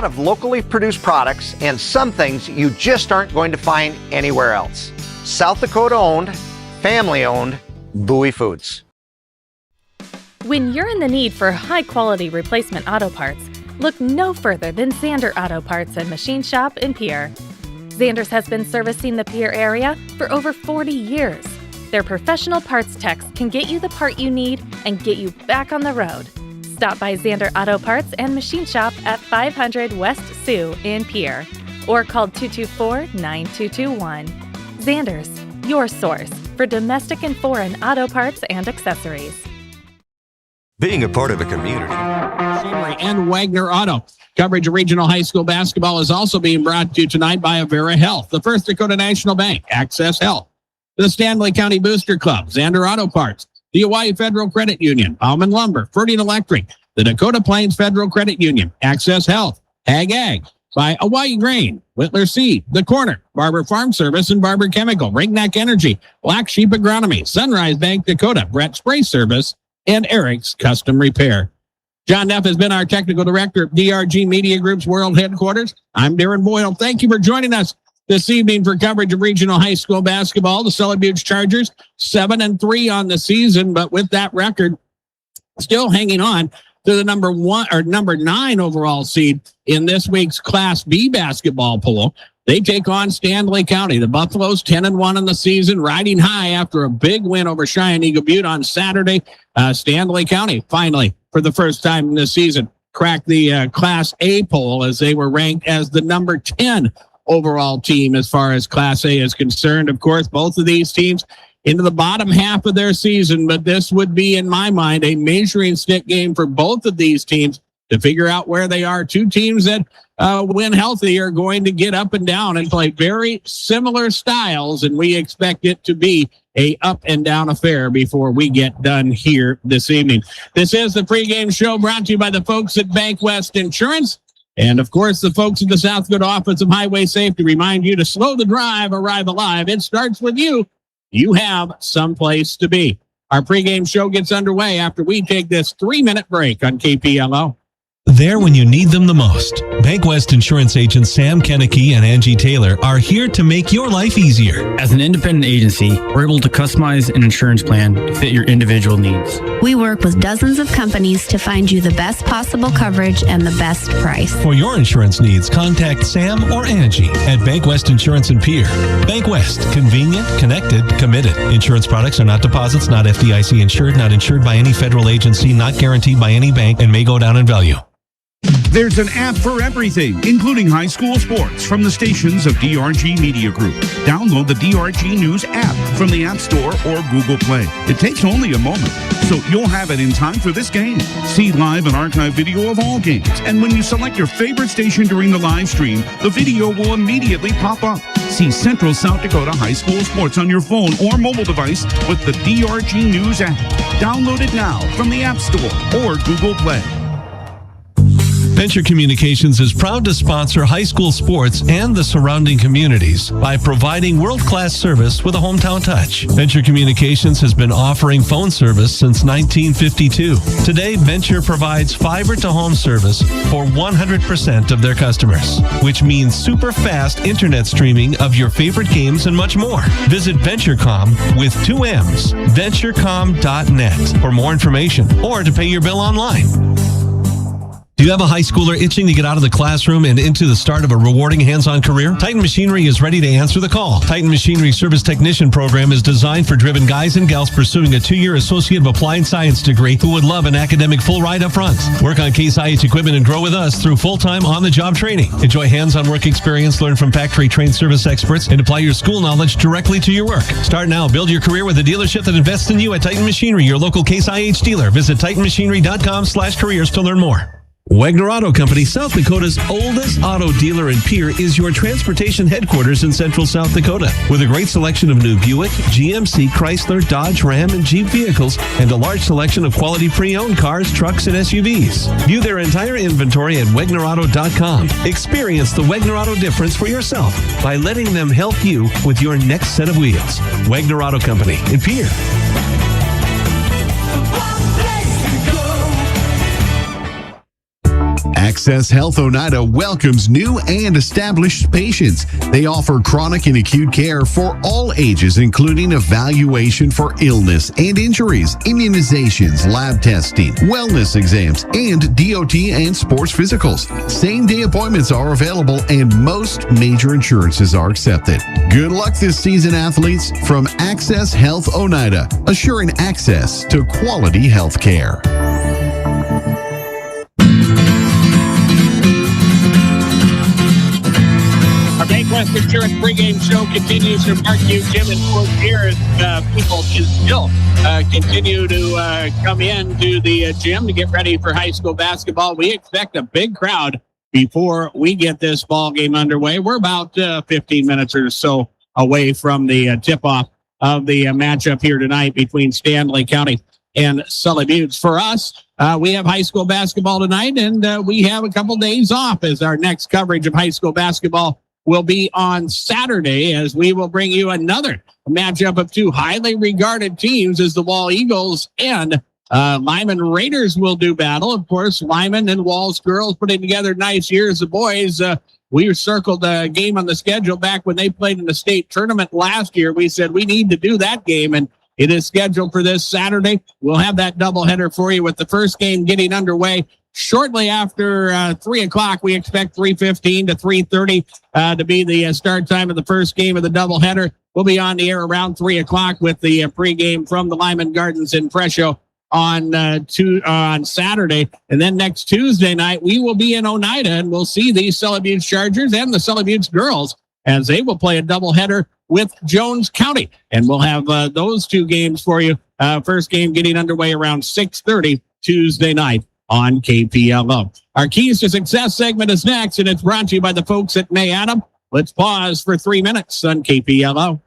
lot of locally produced products and some things you just aren't going to find anywhere else. South Dakota owned, family owned, Bowie Foods. When you're in the need for high-quality replacement auto parts, look no further than Zander Auto Parts and Machine Shop in Pierre. Zander's has been servicing the Pierre area for over 40 years. Their professional parts techs can get you the part you need and get you back on the road. Stop by Zander Auto Parts and Machine Shop at 500 West Sioux in Pierre or call 224-9221. Zander's, your source for domestic and foreign auto parts and accessories. Being a part of a community. And Wagner Auto. Coverage of regional high school basketball is also being brought to you tonight by Avera Health, the First Dakota National Bank, Access Health, the Stanley County Booster Club, Zander Auto Parts, the Hawaii Federal Credit Union, Bauman Lumber, Ferdinand Electric, the Dakota Plains Federal Credit Union, Access Health, Ag, by Hawaii Grain, Whittler Seed, The Corner, Barber Farm Service and Barber Chemical, Ringneck Energy, Black Sheep Agronomy, Sunrise Bank Dakota, Brett Spray Service, and Eric's Custom Repair. John Neff has been our technical director of DRG Media Group's World Headquarters. I'm Darren Boyle. Thank you for joining us this evening for coverage of regional high school basketball. The Sully Butte Chargers 7-3 on the season, but with that record, still hanging on to the number 9 overall seed in this week's Class B basketball pool. They take on Stanley County. The Buffaloes 10-1 in the season, riding high after a big win over Cheyenne Eagle Butte on Saturday. Stanley County finally, for the first time in this season, cracked the Class A poll as they were ranked as the number 10 overall team as far as Class A is concerned. Of course, both of these teams into the bottom half of their season, but this would be, in my mind, a measuring stick game for both of these teams to figure out where they are. Two teams that, when healthy, are going to get up and down and play very similar styles, and we expect it to be a up and down affair before we get done here this evening. This is the pregame show brought to you by the folks at Bank West Insurance. And, of course, the folks at the South Dakota Office of Highway Safety remind you to slow the drive, arrive alive. It starts with you. You have someplace to be. Our pregame show gets underway after we take this 3-minute break on KPLO. There when you need them the most. Bank West Insurance agents Sam Kennecke and Angie Taylor are here to make your life easier. As an independent agency, we're able to customize an insurance plan to fit your individual needs. We work with dozens of companies to find you the best possible coverage and the best price. For your insurance needs, contact Sam or Angie at Bank West Insurance in Pierre. Bank West, convenient, connected, committed. Insurance products are not deposits, not FDIC insured, not insured by any federal agency, not guaranteed by any bank, and may go down in value. There's an app for everything, including high school sports, from the stations of DRG Media Group. Download the DRG News app from the App Store or Google Play. It takes only a moment, so you'll have it in time for this game. See live and archive video of all games, and when you select your favorite station during the live stream, the video will immediately pop up. See Central South Dakota high school sports on your phone or mobile device with the DRG News app. Download it now from the App Store or Google Play. Venture Communications is proud to sponsor high school sports and the surrounding communities by providing world-class service with a hometown touch. Venture Communications has been offering phone service since 1952. Today, Venture provides fiber-to-home service for 100% of their customers, which means super fast internet streaming of your favorite games and much more. Visit VentureCom with 2 M's, venturecom.net for more information or to pay your bill online. Do you have a high schooler itching to get out of the classroom and into the start of a rewarding hands-on career? Titan Machinery is ready to answer the call. Titan Machinery Service Technician Program is designed for driven guys and gals pursuing a 2-year Associate of Applied Science degree who would love an academic full ride up front. Work on Case IH equipment and grow with us through full-time on-the-job training. Enjoy hands-on work experience, learn from factory-trained service experts, and apply your school knowledge directly to your work. Start now. Build your career with a dealership that invests in you at Titan Machinery, your local Case IH dealer. Visit titanmachinery.com/careers to learn more. Wagner Auto Company, South Dakota's oldest auto dealer in Pierre, is your transportation headquarters in central South Dakota. With a great selection of new Buick, GMC, Chrysler, Dodge, Ram, and Jeep vehicles, and a large selection of quality pre-owned cars, trucks, and SUVs. View their entire inventory at WagnerAuto.com. Experience the Wagner Auto difference for yourself by letting them help you with your next set of wheels. Wagner Auto Company in Pierre. Access Health Oneida welcomes new and established patients. They offer chronic and acute care for all ages, including evaluation for illness and injuries, immunizations, lab testing, wellness exams, and DOT and sports physicals. Same-day appointments are available and most major insurances are accepted. Good luck this season, athletes, from Access Health Oneida, assuring access to quality health care. Our Bankwest Insurance pregame show continues to mark you, Jim, and Fort Pierre. People can still continue to come in to the gym to get ready for high school basketball. We expect a big crowd before we get this ball game underway. We're about 15 minutes or so away from the tip-off of the matchup here tonight between Stanley County and Sully Buttes. For us, we have high school basketball tonight, and we have a couple days off as our next coverage of high school basketball will be on Saturday, as we will bring you another matchup of two highly regarded teams as the Wall Eagles and Lyman Raiders will do battle. Of course, Lyman and Wall's girls putting together nice years. The boys, we circled a game on the schedule back when they played in the state tournament last year. We said we need to do that game, and it is scheduled for this Saturday. We'll have that doubleheader for you with the first game getting underway shortly after 3 o'clock. We expect 3:15 to 3:30 to be the start time of the first game of the doubleheader. We'll be on the air around 3 o'clock with the pregame from the Lyman Gardens in Presho on Saturday. And then next Tuesday night, we will be in Oneida, and we'll see the Sully Buttes Chargers and the Sully Buttes girls as they will play a doubleheader with Jones County. And we'll have those two games for you. First game getting underway around 6:30 Tuesday night on KPLO. Our Keys to Success segment is next, and it's brought to you by the folks at May Adam. Let's pause for 3 minutes on KPLO.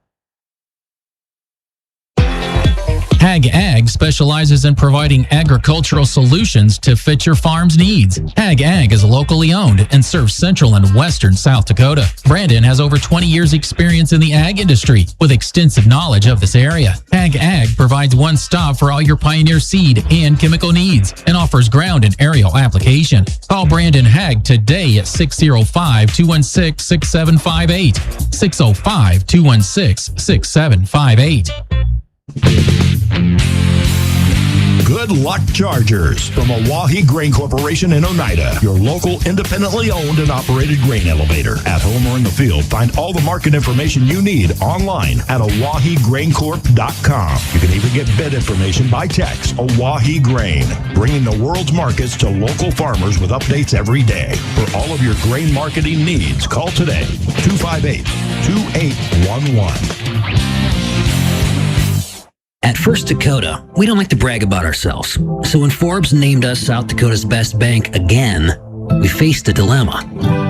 Hag Ag specializes in providing agricultural solutions to fit your farm's needs. Hag Ag is locally owned and serves central and western South Dakota. Brandon has over 20 years experience in the ag industry with extensive knowledge of this area. Hag Ag provides one stop for all your Pioneer seed and chemical needs and offers ground and aerial application. Call Brandon Hag today at 605-216-6758. 605-216-6758. Good luck, Chargers, from Oahe Grain Corporation in Oneida, your local independently owned and operated grain elevator. At home or in the field, find all the market information you need online at OaheGrainCorp.com. You can even get bid information by text. Oahe Grain, bringing the world's markets to local farmers with updates every day. For all of your grain marketing needs, call today, 258-2811. At First Dakota, we don't like to brag about ourselves. So when Forbes named us South Dakota's best bank again, we faced a dilemma.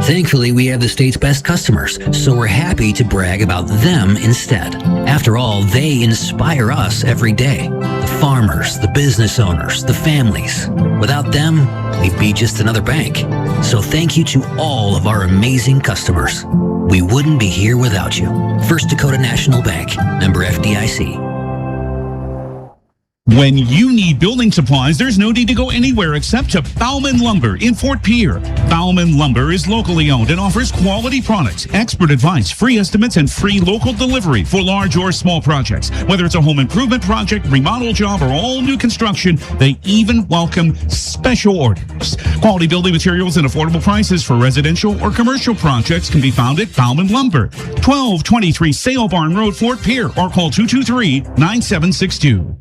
Thankfully, we have the state's best customers, so we're happy to brag about them instead. After all, they inspire us every day. The farmers, the business owners, the families. Without them, we'd be just another bank. So thank you to all of our amazing customers. We wouldn't be here without you. First Dakota National Bank, member FDIC. When you need building supplies, there's no need to go anywhere except to Bauman Lumber in Fort Pierre. Bauman Lumber is locally owned and offers quality products, expert advice, free estimates, and free local delivery for large or small projects. Whether it's a home improvement project, remodel job, or all new construction, they even welcome special orders. Quality building materials and affordable prices for residential or commercial projects can be found at Bauman Lumber, 1223 Sale Barn Road, Fort Pierre, or call 223-9762.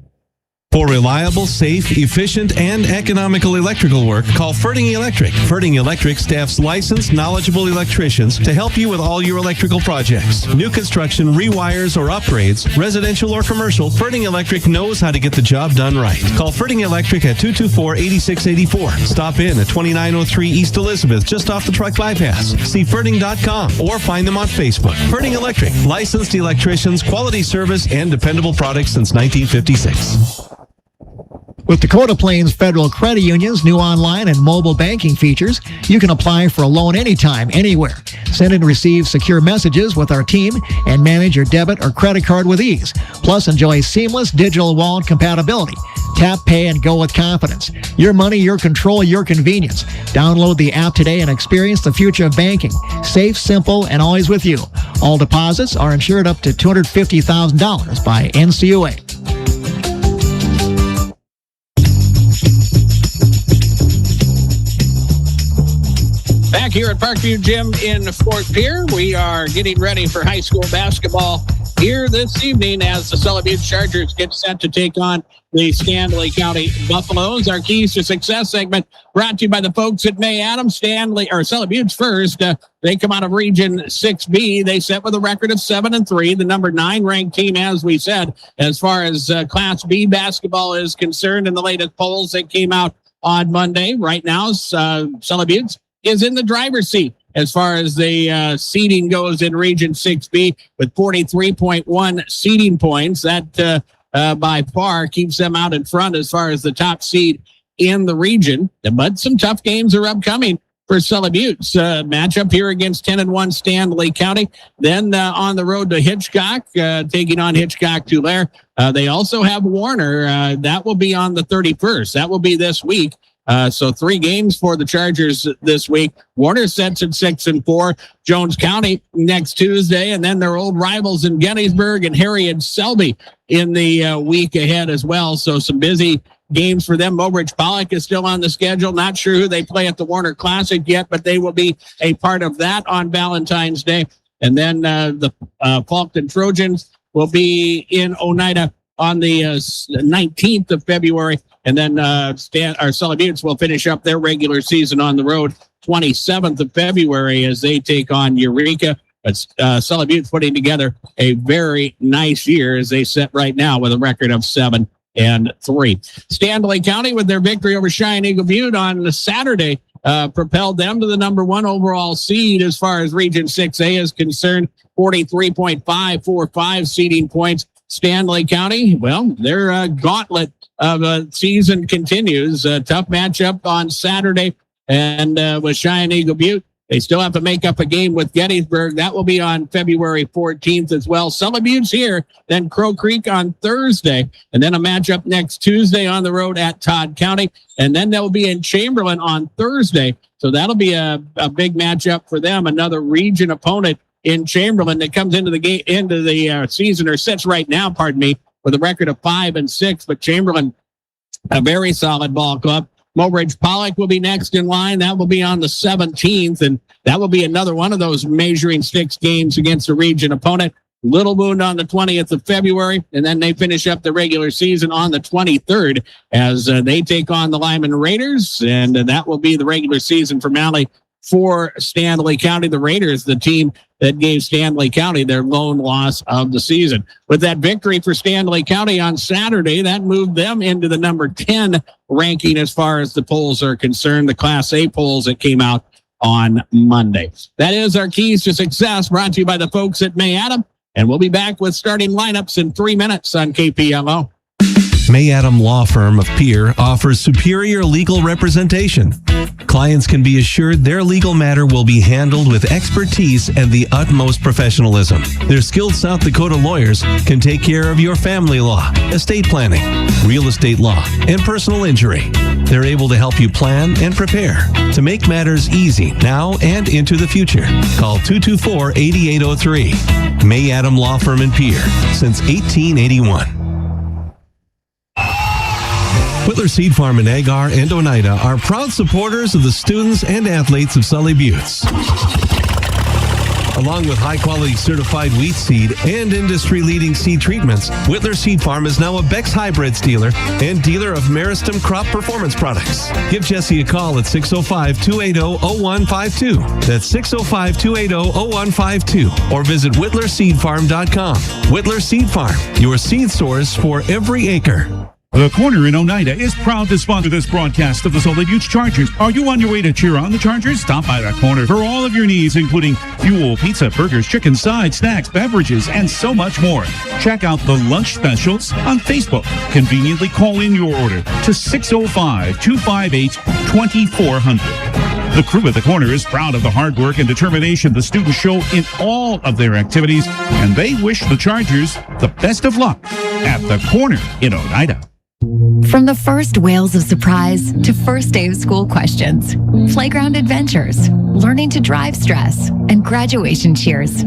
For reliable, safe, efficient, and economical electrical work, call Ferding Electric. Ferding Electric staffs licensed, knowledgeable electricians to help you with all your electrical projects. New construction, rewires, or upgrades, residential or commercial, Ferding Electric knows how to get the job done right. Call Ferding Electric at 224-8684. Stop in at 2903 East Elizabeth, just off the truck bypass. See Ferding.com or find them on Facebook. Ferding Electric, licensed electricians, quality service, and dependable products since 1956. With Dakota Plains Federal Credit Union's new online and mobile banking features, you can apply for a loan anytime, anywhere. Send and receive secure messages with our team and manage your debit or credit card with ease. Plus, enjoy seamless digital wallet compatibility. Tap, pay, and go with confidence. Your money, your control, your convenience. Download the app today and experience the future of banking. Safe, simple, and always with you. All deposits are insured up to $250,000 by NCUA. Back here at Parkview Gym in Fort Pierre, we are getting ready for high school basketball here this evening as the Sully Butte Chargers get set to take on the Stanley County Buffaloes. Our Keys to Success segment brought to you by the folks at May Adams. Sully Butte's first. They come out of Region 6B. They set with a record of 7-3, the number 9 ranked team, as we said, as far as Class B basketball is concerned in the latest polls that came out on Monday. Right now, Sully Butte is in the driver's seat as far as the seeding goes in Region 6B with 43.1 seeding points. That by far keeps them out in front as far as the top seed in the region. But some tough games are upcoming for Sully Butte's matchup here against 10-1 Stanley County. Then on the road to Hitchcock, taking on Hitchcock-Tulare. They also have Warner. That will be on the 31st. That will be this week. So 3 games for the Chargers this week. Warner sets at 6-4. Jones County next Tuesday, and then their old rivals in Gettysburg and Harry and Selby in the week ahead as well. So some busy games for them. Mowbridge Pollock is still on the schedule. Not sure who they play at the Warner Classic yet, but they will be a part of that on Valentine's Day. And then the Faulkton Trojans will be in Oneida on the 19th of February. And then Sully Butte will finish up their regular season on the road 27th of February as they take on Eureka. But Sully Butte putting together a very nice year as they sit right now with a record of 7-3. Stanley County, with their victory over Cheyenne Eagle Butte on Saturday, propelled them to the number 1 overall seed as far as Region 6A is concerned. 43.545 seeding points. Stanley County, well, their gauntlet of a season continues. A tough matchup on Saturday, and with Cheyenne Eagle Butte, they still have to make up a game with Gettysburg. That will be on February 14th as well. Sully Butte's here, then Crow Creek on Thursday, and then a matchup next Tuesday on the road at Todd County, and then they'll be in Chamberlain on Thursday. So that'll be a big matchup for them, another region opponent in Chamberlain that comes into the season, or sits right now, with a record of 5-6. But Chamberlain, a very solid ball club. Mowbridge Pollock will be next in line. That will be on the 17th, and that will be another one of those measuring sticks games against a region opponent. Little Wound on the 20th of February, and then they finish up the regular season on the 23rd as they take on the Lyman Raiders, and that will be the regular season finale for Stanley County. The Raiders, the team that gave Stanley County their lone loss of the season. With that victory for Stanley County on Saturday, that moved them into the number 10 ranking as far as the polls are concerned, the Class A polls that came out on Monday. That is our Keys to Success, brought to you by the folks at May Adam, and we'll be back with starting lineups in 3 minutes on KPLO. May Adam Law Firm of Pierre offers superior legal representation. Clients can be assured their legal matter will be handled with expertise and the utmost professionalism. Their skilled South Dakota lawyers can take care of your family law, estate planning, real estate law, and personal injury. They're able to help you plan and prepare to make matters easy now and into the future. Call 224-8803. May Adam Law Firm in Pierre since 1881. Whitler Seed Farm in Agar and Oneida are proud supporters of the students and athletes of Sully Butte. Along with high-quality certified wheat seed and industry-leading seed treatments, Whitler Seed Farm is now a Beck's Hybrids dealer and dealer of Meristem Crop Performance products. Give Jesse a call at 605-280-0152. That's 605-280-0152. Or visit whitlerseedfarm.com. Whitler Seed Farm, your seed source for every acre. The Corner in Oneida is proud to sponsor this broadcast of the Sully Butte Chargers. Are you on your way to cheer on the Chargers? Stop by The Corner for all of your needs, including fuel, pizza, burgers, chicken, sides, snacks, beverages, and so much more. Check out the lunch specials on Facebook. Conveniently call in your order to 605-258-2400. The crew at The Corner is proud of the hard work and determination the students show in all of their activities, and they wish the Chargers the best of luck at The Corner in Oneida. From the first wails of surprise to first day of school questions, playground adventures, learning to drive stress, and graduation cheers,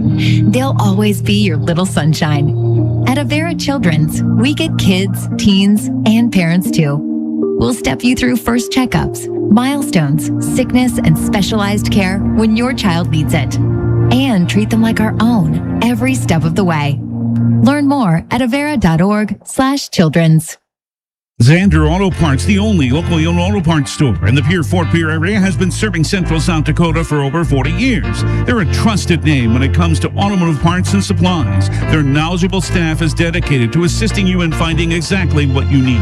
they'll always be your little sunshine. At Avera Children's, we get kids, teens, and parents too. We'll step you through first checkups, milestones, sickness, and specialized care when your child needs it, and treat them like our own every step of the way. Learn more at avera.org/children's. Zander Auto Parts, the only locally owned auto parts store in the Fort Pierre area, has been serving Central South Dakota for over 40 years. They're a trusted name when it comes to automotive parts and supplies. Their knowledgeable staff is dedicated to assisting you in finding exactly what you need.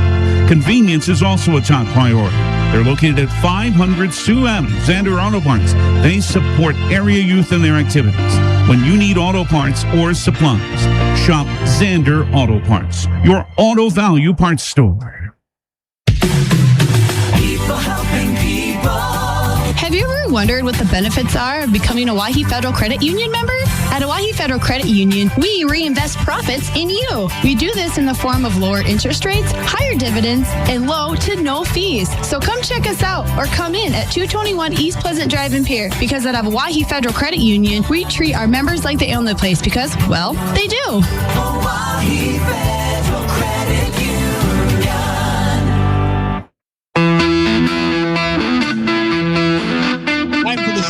Convenience is also a top priority. They're located at 500 Sioux Avenue, Zander Auto Parts. They support area youth in their activities. When you need auto parts or supplies, shop Zander Auto Parts, your auto value parts store. People helping people. Have you ever wondered what the benefits are of becoming a Owyhee Federal Credit Union member? At Owyhee Federal Credit Union, we reinvest profits in you. We do this in the form of lower interest rates, higher dividends, and low to no fees. So come check us out or come in at 221 East Pleasant Drive in Pierre, because at Owyhee Federal Credit Union, we treat our members like they own the place because, well, they do. Owyhee Federal Credit Union.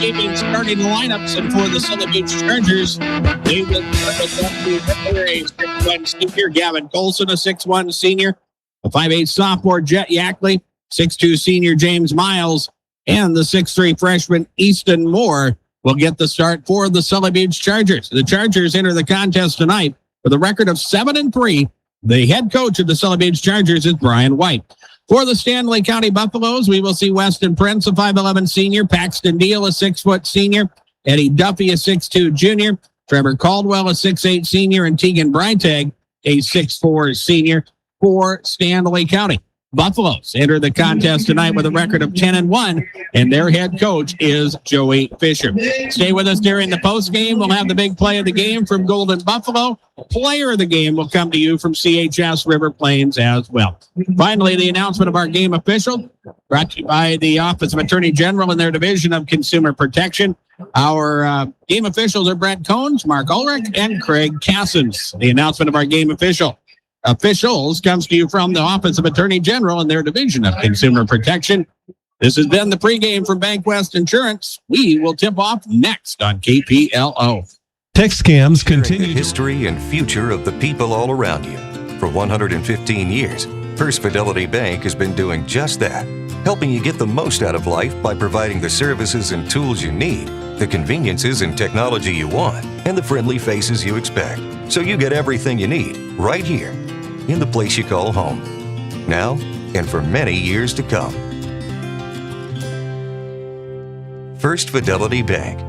Evening starting lineups, and for the Sully Butte Chargers, they will a 6'1" senior Gavin Colson, a 6'1" senior, a 5'8" sophomore Jet Yackley, 6'2" senior James Miles, and the 6'3" freshman Easton Moore will get the start for the Sully Butte Chargers. The Chargers enter the contest tonight with a record of 7-3. The head coach of the Sully Butte Chargers is Brian White. For the Stanley County Buffaloes, we will see Weston Prince, a 5'11" senior, Paxton Deal, a 6' senior, Eddie Duffy, a 6'2" junior, Trevor Caldwell, a 6'8" senior, and Tegan Breitag, a 6'4" senior for Stanley County. Buffaloes enter the contest tonight with a record of 10-1, and their head coach is Joey Fisher. Stay with us during the postgame. We'll have the big play of the game from Golden Buffalo. Player of the game will come to you from CHS River Plains as well. Finally, the announcement of our game official, brought to you by the Office of Attorney General and their Division of Consumer Protection. Our game officials are Brett Cones, Mark Ulrich, and Craig Cassins. The announcement of our game officials comes to you from the Office of Attorney General and their Division of Consumer Protection. This has been the pregame from Bank West Insurance. We will tip off next on KPLO. Tech scams continue. The history and future of the people all around you. For 115 years, First Fidelity Bank has been doing just that, helping you get the most out of life by providing the services and tools you need, the conveniences and technology you want, and the friendly faces you expect. So you get everything you need right here in the place you call home. Now and for many years to come. First Fidelity Bank.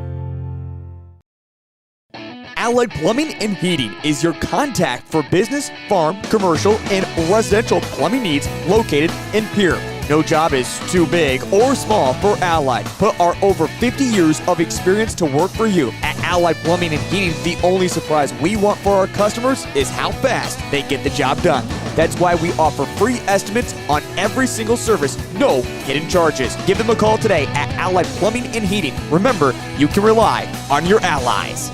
Allied Plumbing and Heating is your contact for business, farm, commercial, and residential plumbing needs located in Pierre. No job is too big or small for Allied. Put our over 50 years of experience to work for you. At Allied Plumbing and Heating, the only surprise we want for our customers is how fast they get the job done. That's why we offer free estimates on every single service, no hidden charges. Give them a call today at Allied Plumbing and Heating. Remember, you can rely on your allies.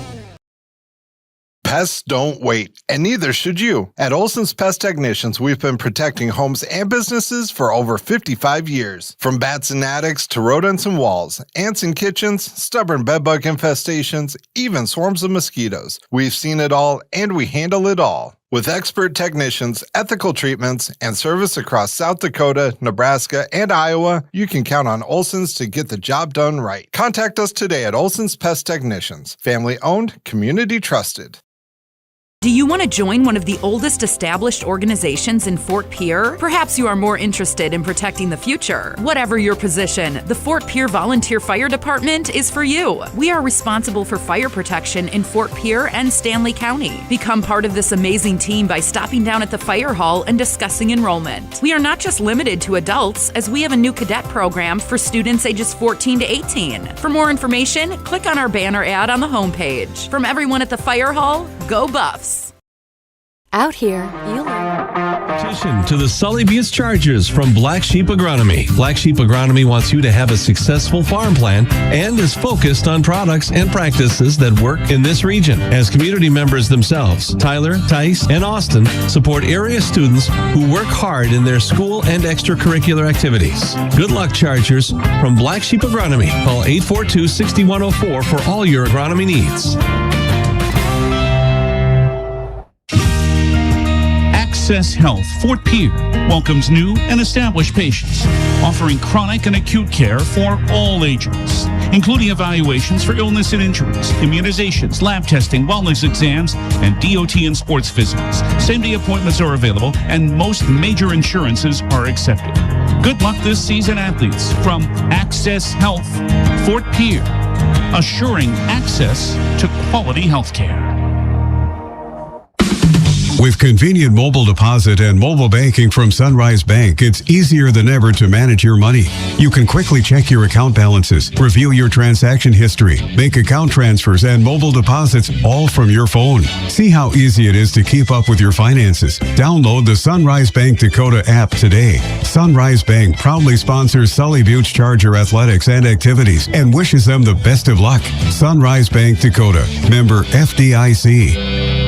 Pests don't wait, and neither should you. At Olson's Pest Technicians, we've been protecting homes and businesses for over 55 years. From bats and attics to rodents and walls, ants in kitchens, stubborn bedbug infestations, even swarms of mosquitoes. We've seen it all, and we handle it all. With expert technicians, ethical treatments, and service across South Dakota, Nebraska, and Iowa, you can count on Olson's to get the job done right. Contact us today at Olson's Pest Technicians. Family owned, community trusted. Do you want to join one of the oldest established organizations in Fort Pierre? Perhaps you are more interested in protecting the future. Whatever your position, the Fort Pierre Volunteer Fire Department is for you. We are responsible for fire protection in Fort Pierre and Stanley County. Become part of this amazing team by stopping down at the fire hall and discussing enrollment. We are not just limited to adults, as we have a new cadet program for students ages 14 to 18. For more information, click on our banner ad on the homepage. From everyone at the fire hall, go Buffs! Out here, you Petition to the Sully Buttes Chargers from Black Sheep Agronomy. Black Sheep Agronomy wants you to have a successful farm plan and is focused on products and practices that work in this region. As community members themselves, Tyler, Tice, and Austin support area students who work hard in their school and extracurricular activities. Good luck, Chargers, from Black Sheep Agronomy. Call 842-6104 for all your agronomy needs. Access Health Fort Pierre welcomes new and established patients, offering chronic and acute care for all ages, including evaluations for illness and injuries, immunizations, lab testing, wellness exams, and DOT and sports visits. Same-day appointments are available, and most major insurances are accepted. Good luck this season, athletes, from Access Health Fort Pierre, assuring access to quality health care. With convenient mobile deposit and mobile banking from Sunrise Bank, it's easier than ever to manage your money. You can quickly check your account balances, review your transaction history, make account transfers and mobile deposits all from your phone. See how easy it is to keep up with your finances. Download the Sunrise Bank Dakota app today. Sunrise Bank proudly sponsors Sully Buttes Charger athletics and activities and wishes them the best of luck. Sunrise Bank Dakota, member FDIC.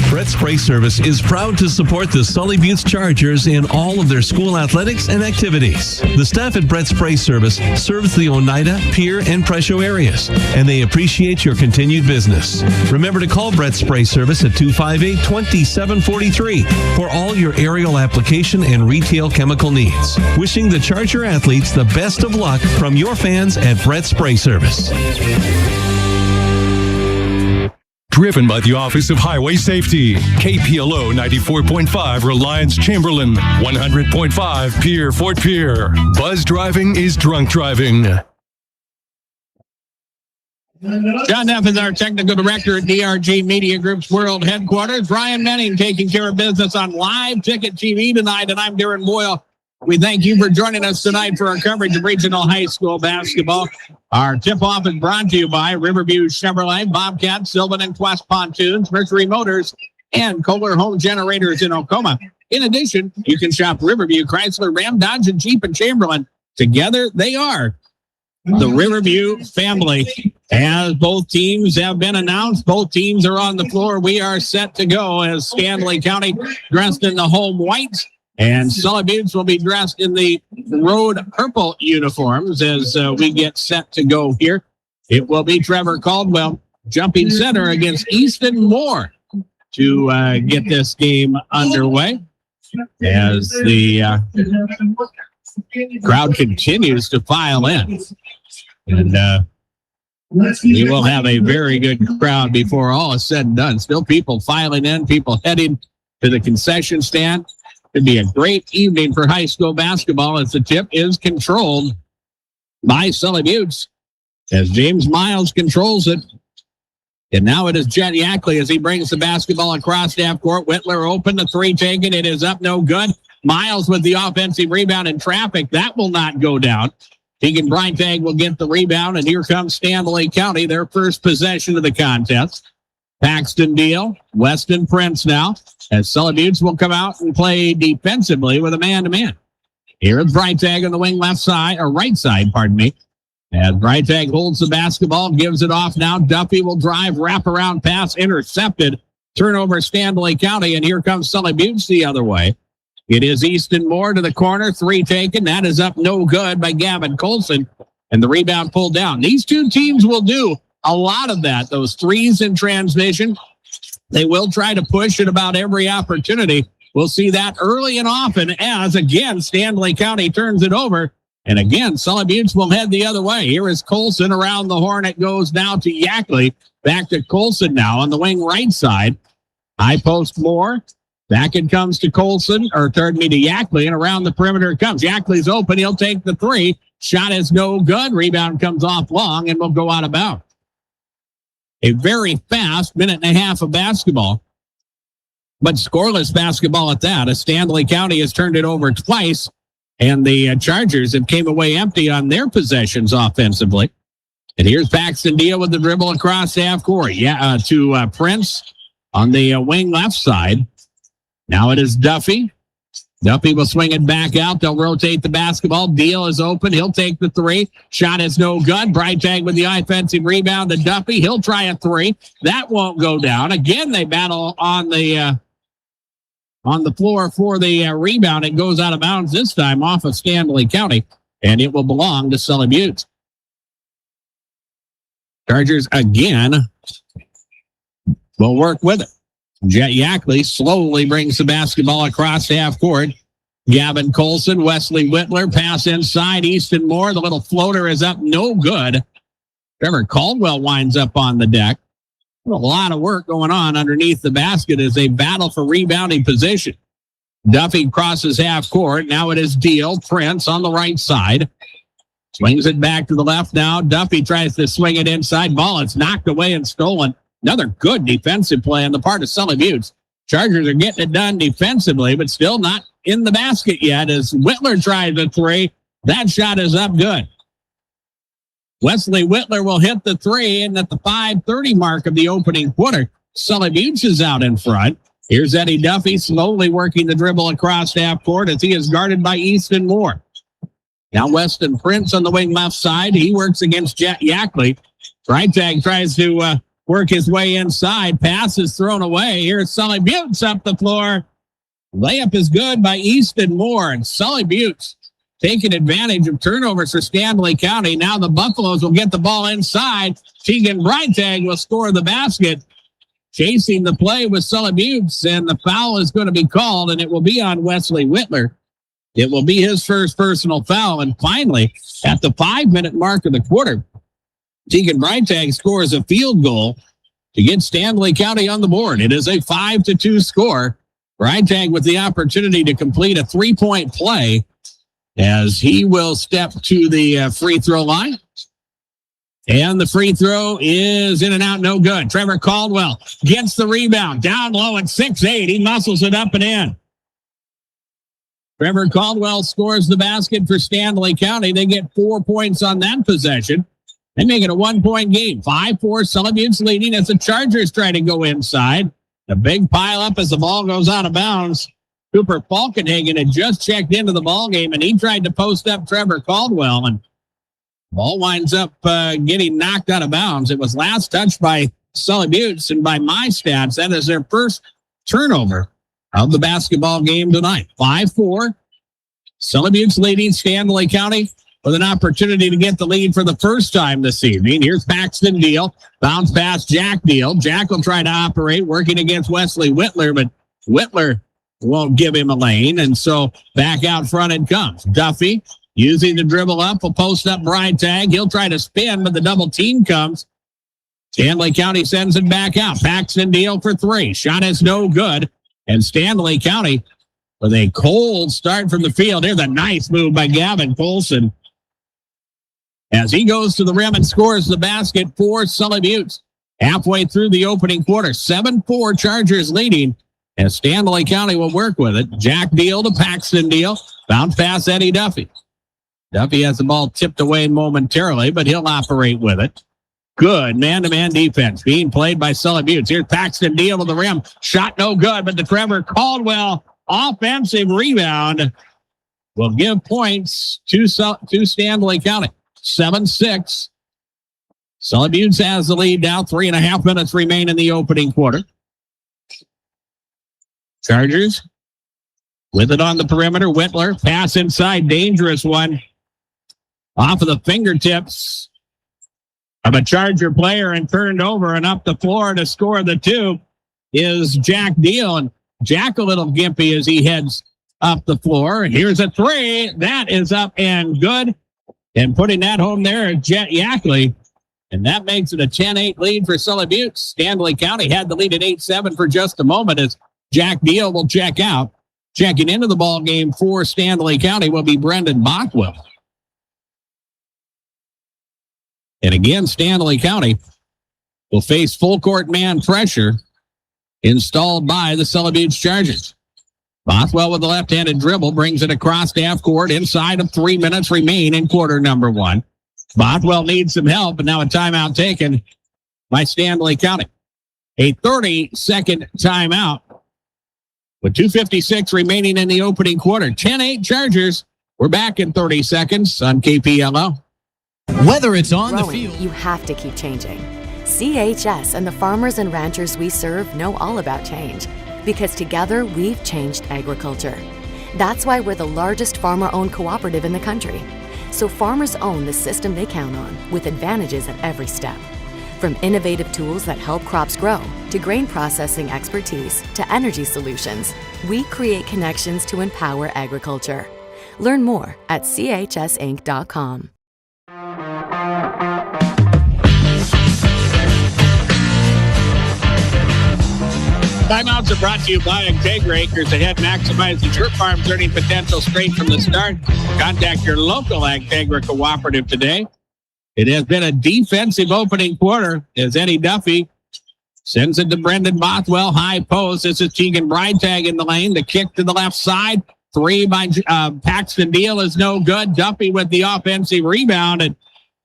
Brett Spray Service is proud to support the Sully Buttes Chargers in all of their school athletics and activities. The staff at Brett Spray Service serves the Oneida, Pierre, and Presho areas, and they appreciate your continued business. Remember to call Brett Spray Service at 258-2743 for all your aerial application and retail chemical needs. Wishing the Charger athletes the best of luck from your fans at Brett Spray Service. Driven by the Office of Highway Safety. KPLO 94.5 Reliance Chamberlain, 100.5 Pierre Fort Pierre. Buzz driving is drunk driving. John Neff is our technical director at DRG Media Group's World Headquarters. Brian Menning taking care of business on live ticket TV tonight, and I'm Darren Boyle. We thank you for joining us tonight for our coverage of regional high school basketball. Our tip-off is brought to you by Riverview Chevrolet, Bobcat, Sylvan and Quest Pontoons, Mercury Motors, and Kohler Home Generators in Oklahoma. In addition, you can shop Riverview, Chrysler, Ram, Dodge, and Jeep in Chamberlain. Together, they are the Riverview family. As both teams have been announced, both teams are on the floor. We are set to go as Stanley County dressed in the home whites. And Sully Buttes will be dressed in the road purple uniforms as we get set to go here. It will be Trevor Caldwell jumping center against Easton Moore to get this game underway as the crowd continues to file in. And we will have a very good crowd before all is said and done. Still people filing in, people heading to the concession stand. It'd be a great evening for high school basketball as the tip is controlled by Sully Buttes as James Miles controls it. And now it is Jet Yackley as he brings the basketball across half court. Whitler open, the three taken. It is up, no good. Miles with the offensive rebound in traffic. That will not go down. Tegan Breitag will get the rebound, and here comes Stanley County, their first possession of the contest. Paxton Deal, Weston Prince now, as Sully Buttes will come out and play defensively with a man-to-man. Here is Breitag on the wing left side, or right side, pardon me. As Breitag holds the basketball, gives it off now. Duffy will drive, wrap-around pass, intercepted. Turnover Stanley County, and here comes Sully Buttes the other way. It is Easton Moore to the corner, three taken. That is up no good by Gavin Colson, and the rebound pulled down. These two teams will do a lot of that, those threes in transition. They will try to push at about every opportunity. We'll see that early and often as, again, Stanley County turns it over. And again, Sully Buttes will head the other way. Here is Colson around the horn. It goes now to Yackley. Back to Colson now on the wing right side. High post Moore. Back it comes to Colson, to Yackley, and around the perimeter it comes. Yackley's open. He'll take the three. Shot is no good. Rebound comes off long and will go out of bounds. A very fast minute and a half of basketball, but scoreless basketball at that. Stanley County has turned it over twice, and the Chargers have came away empty on their possessions offensively. And here's Paxton Deal with the dribble across half court. To Prince on the wing left side. Now it is Duffy. Duffy will swing it back out. They'll rotate the basketball. Deal is open. He'll take the three. Shot is no good. Breitag with the offensive rebound to Duffy. He'll try a three. That won't go down. Again, they battle on the floor for the rebound. It goes out of bounds this time off of Stanley County, and it will belong to Sully Buttes. Chargers again will work with it. Jet Yackley slowly brings the basketball across half court. Gavin Colson, Wesley Whitler, pass inside. Easton Moore, the little floater is up, no good. Trevor Caldwell winds up on the deck. A lot of work going on underneath the basket as they battle for rebounding position. Duffy crosses half court. Now it is Deal. Prince on the right side. Swings it back to the left now. Duffy tries to swing it inside. Ball, it's knocked away and stolen. Another good defensive play on the part of Sully Buttes. Chargers are getting it done defensively, but still not in the basket yet as Whitler tries a three. That shot is up good. Wesley Whitler will hit the three, and at the 5:30 mark of the opening quarter, Sully Buttes is out in front. Here's Eddie Duffy slowly working the dribble across half court as he is guarded by Easton Moore. Now Weston Prince on the wing left side. He works against Jet Yackley. Freitag tries to work his way inside. Pass is thrown away. Here's Sully Buttes up the floor. Layup is good by Easton Moore, and Sully Buttes taking advantage of turnovers for Stanley County. Now the Buffaloes will get the ball inside. Tegan Breitag will score the basket. Chasing the play with Sully Buttes, and the foul is going to be called, and it will be on Wesley Whitler. It will be his first personal foul, and finally, at the 5-minute mark of the quarter, Tegan Breitag scores a field goal to get Stanley County on the board. It is a 5-2 score. Breitag with the opportunity to complete a 3-point play as he will step to the free throw line. And the free throw is in and out, no good. Trevor Caldwell gets the rebound. Down low at 6'8". He muscles it up and in. Trevor Caldwell scores the basket for Stanley County. They get 4 points on that possession. They make it a 1-point game. 5-4, Sully Buttes leading as the Chargers try to go inside. The big pile up as the ball goes out of bounds. Cooper Falkenhagen had just checked into the ball game, and he tried to post up Trevor Caldwell, and ball winds up getting knocked out of bounds. It was last touched by Sully Buttes, and by my stats, that is their first turnover of the basketball game tonight. 5-4, Sully Buttes leading Stanley County with an opportunity to get the lead for the first time this evening. Here's Paxton Deal. Bounce past Jack Deal. Jack will try to operate, working against Wesley Whitler, but Whitler won't give him a lane, and so back out front it comes. Duffy, using the dribble up, will post up Breitag. He'll try to spin, but the double team comes. Stanley County sends it back out. Paxton Deal for three. Shot is no good, and Stanley County with a cold start from the field. Here's a nice move by Gavin Colson as he goes to the rim and scores the basket for Sully Buttes. Halfway through the opening quarter, 7-4 Chargers leading, as Stanley County will work with it. Jack Deal to Paxton Deal. Bounce pass Eddie Duffy. Duffy has the ball tipped away momentarily, but he'll operate with it. Good man-to-man defense being played by Sully Buttes. Here's Paxton Deal to the rim. Shot no good, but the Trevor Caldwell offensive rebound will give points to Stanley County. 7-6. Sully Buttes has the lead now. 3.5 minutes remain in the opening quarter. Chargers with it on the perimeter. Whitler, pass inside, dangerous one. Off of the fingertips of a Charger player and turned over, and up the floor to score the two is Jack Deal. And Jack a little gimpy as he heads up the floor. Here's a three. That is up and good. And putting that home there, Jet Yackley. And that makes it a 10-8 lead for Sully Butte. Stanley County had the lead at 8-7 for just a moment as Jack Deal will check out. Checking into the ball game for Stanley County will be Brendan Bockwell. And again, Stanley County will face full court man pressure installed by the Sully Butte Chargers. Bothwell with the left-handed dribble brings it across half court inside of 3 minutes remain in quarter number one. Bothwell needs some help, and now a timeout taken by Stanley County. A 30-second timeout with 2:56 remaining in the opening quarter. 10-8 Chargers. We're back in 30 seconds on KPLO. Whether it's on the Growing, field, you have to keep changing. CHS and the farmers and ranchers we serve know all about change because together we've changed agriculture. That's why we're the largest farmer-owned cooperative in the country. So farmers own the system they count on with advantages at every step. From innovative tools that help crops grow, to grain processing expertise, to energy solutions, we create connections to empower agriculture. Learn more at chsinc.com. Timeouts are brought to you by Integra Acres Ahead. Maximize your farm's earning potential straight from the start. Contact your local Integra cooperative today. It has been a defensive opening quarter as Eddie Duffy sends it to Brendan Bothwell. High post. This is Tegan Breitag in the lane. The kick to the left side. Three by Paxton Deal is no good. Duffy with the offensive rebound. And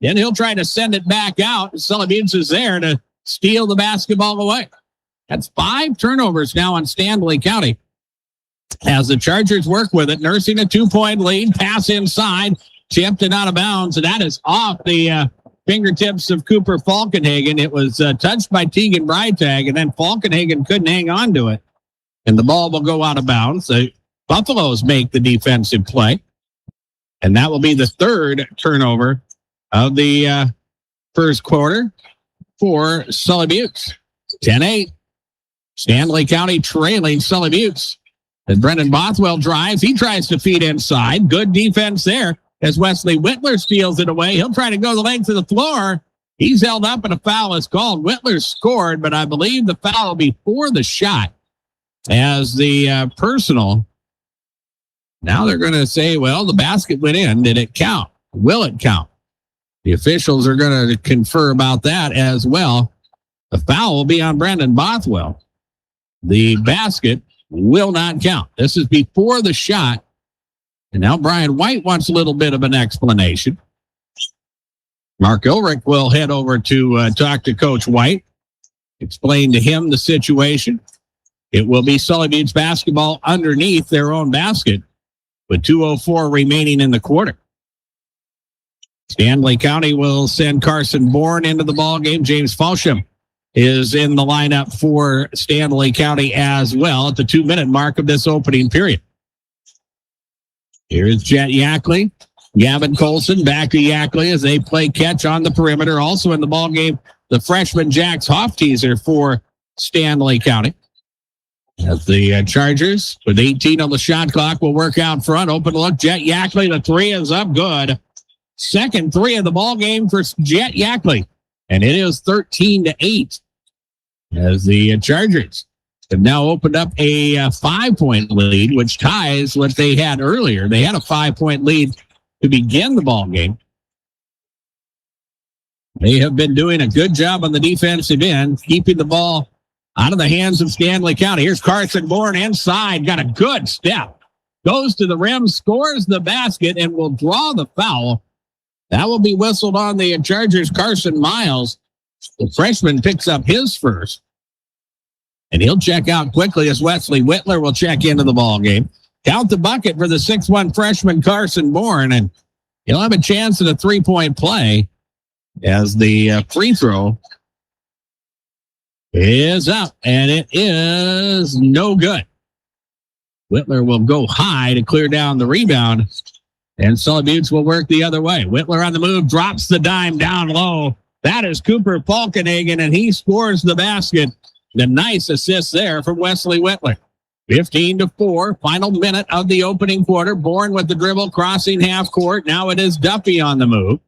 then he'll try to send it back out. Sully Butte is there to steal the basketball away. That's 5 turnovers now on Stanley County as the Chargers work with it, nursing a 2-point lead. Pass inside, tipped and out of bounds. And that is off the fingertips of Cooper Falkenhagen. It was touched by Tegan Breitag, and then Falkenhagen couldn't hang on to it. And the ball will go out of bounds. The Buffaloes make the defensive play. And that will be the 3rd turnover of the first quarter for Sully Butte. 10-8. Stanley County trailing Sully Butte. As Brendan Bothwell drives, he tries to feed inside. Good defense there as Wesley Whitler steals it away. He'll try to go the length of the floor. He's held up and a foul is called. Whitler scored, but I believe the foul before the shot as the personal. Now they're going to say, well, the basket went in. Did it count? Will it count? The officials are going to confer about that as well. The foul will be on Brendan Bothwell. The basket will not count. This is before the shot. And now Brian White wants a little bit of an explanation. Mark Ulrich will head over to talk to Coach White, explain to him the situation. It will be Sully Butte's basketball underneath their own basket with 2:04 remaining in the quarter. Stanley County will send Carson Bourne into the ball game. James Falsham is in the lineup for Stanley County as well at the 2-minute mark of this opening period. Here's Jet Yackley. Gavin Colson back to Yackley as they play catch on the perimeter. Also in the ball game, the freshman Jax Hofteaser for Stanley County. As the Chargers, with 18 on the shot clock, will work out front. Open look, Jet Yackley. The 3 is up good. Second 3 of the ball game for Jet Yackley. And it is 13-8 as the Chargers have now opened up a 5-point lead, which ties what they had earlier. They had a 5-point lead to begin the ball game. They have been doing a good job on the defensive end, keeping the ball out of the hands of Stanley County. Here's Carson Bourne inside, got a good step. Goes to the rim, scores the basket, and will draw the foul. That will be whistled on the Chargers. Carson Miles, the freshman, picks up his first. And he'll check out quickly as Wesley Whitler will check into the ball game. Count the bucket for the 6'1 freshman Carson Bourne, and he'll have a chance at a 3-point play as the free throw is up, and it is no good. Whitler will go high to clear down the rebound, and Sully Butte will work the other way. Whitler on the move, drops the dime down low. That is Cooper Falkenhagen, and he scores the basket. The nice assist there from Wesley Whitler. 15-4, final minute of the opening quarter. Bourne with the dribble, crossing half court. Now it is Duffy on the move.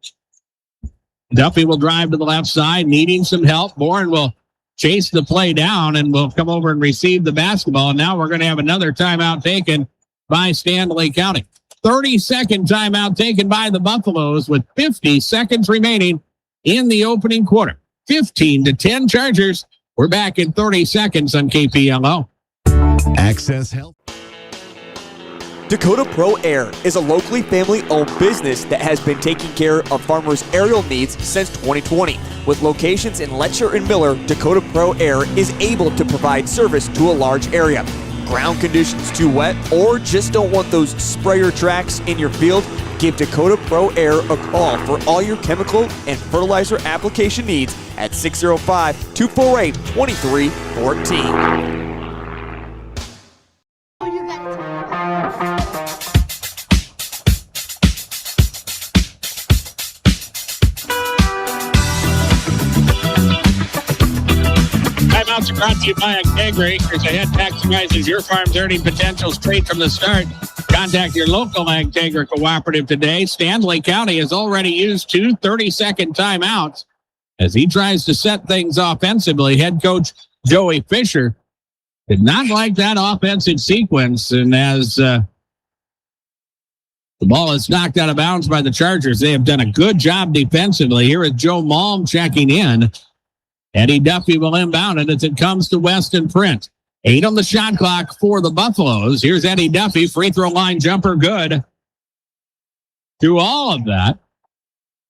Duffy will drive to the left side, needing some help. Bourne will chase the play down and will come over and receive the basketball. And now we're going to have another timeout taken by Stanley County. 30-second timeout taken by the Buffaloes with 50 seconds remaining in the opening quarter. 15-10 Chargers. We're back in 30 seconds on KPLO. Access Health. Dakota Pro Air is a locally family-owned business that has been taking care of farmers' aerial needs since 2020. With locations in Letcher and Miller, Dakota Pro Air is able to provide service to a large area. Ground conditions too wet, or just don't want those sprayer tracks in your field? Give Dakota Pro Air a call for all your chemical and fertilizer application needs at 605-248-2314. Timeouts are brought to you by Agri Acres. Ahead maximizes your farm's earning potential straight from the start. Contact your local Agri cooperative today. Stanley County has already used 2 30-second timeouts as he tries to set things offensively. Head coach Joey Fisher did not like that offensive sequence, and as the ball is knocked out of bounds by the Chargers, they have done a good job defensively. Here is Joe Malm checking in. Eddie Duffy will inbound it as it comes to Weston Print. 8 on the shot clock for the Buffaloes. Here's Eddie Duffy, free throw line jumper good. Through all of that,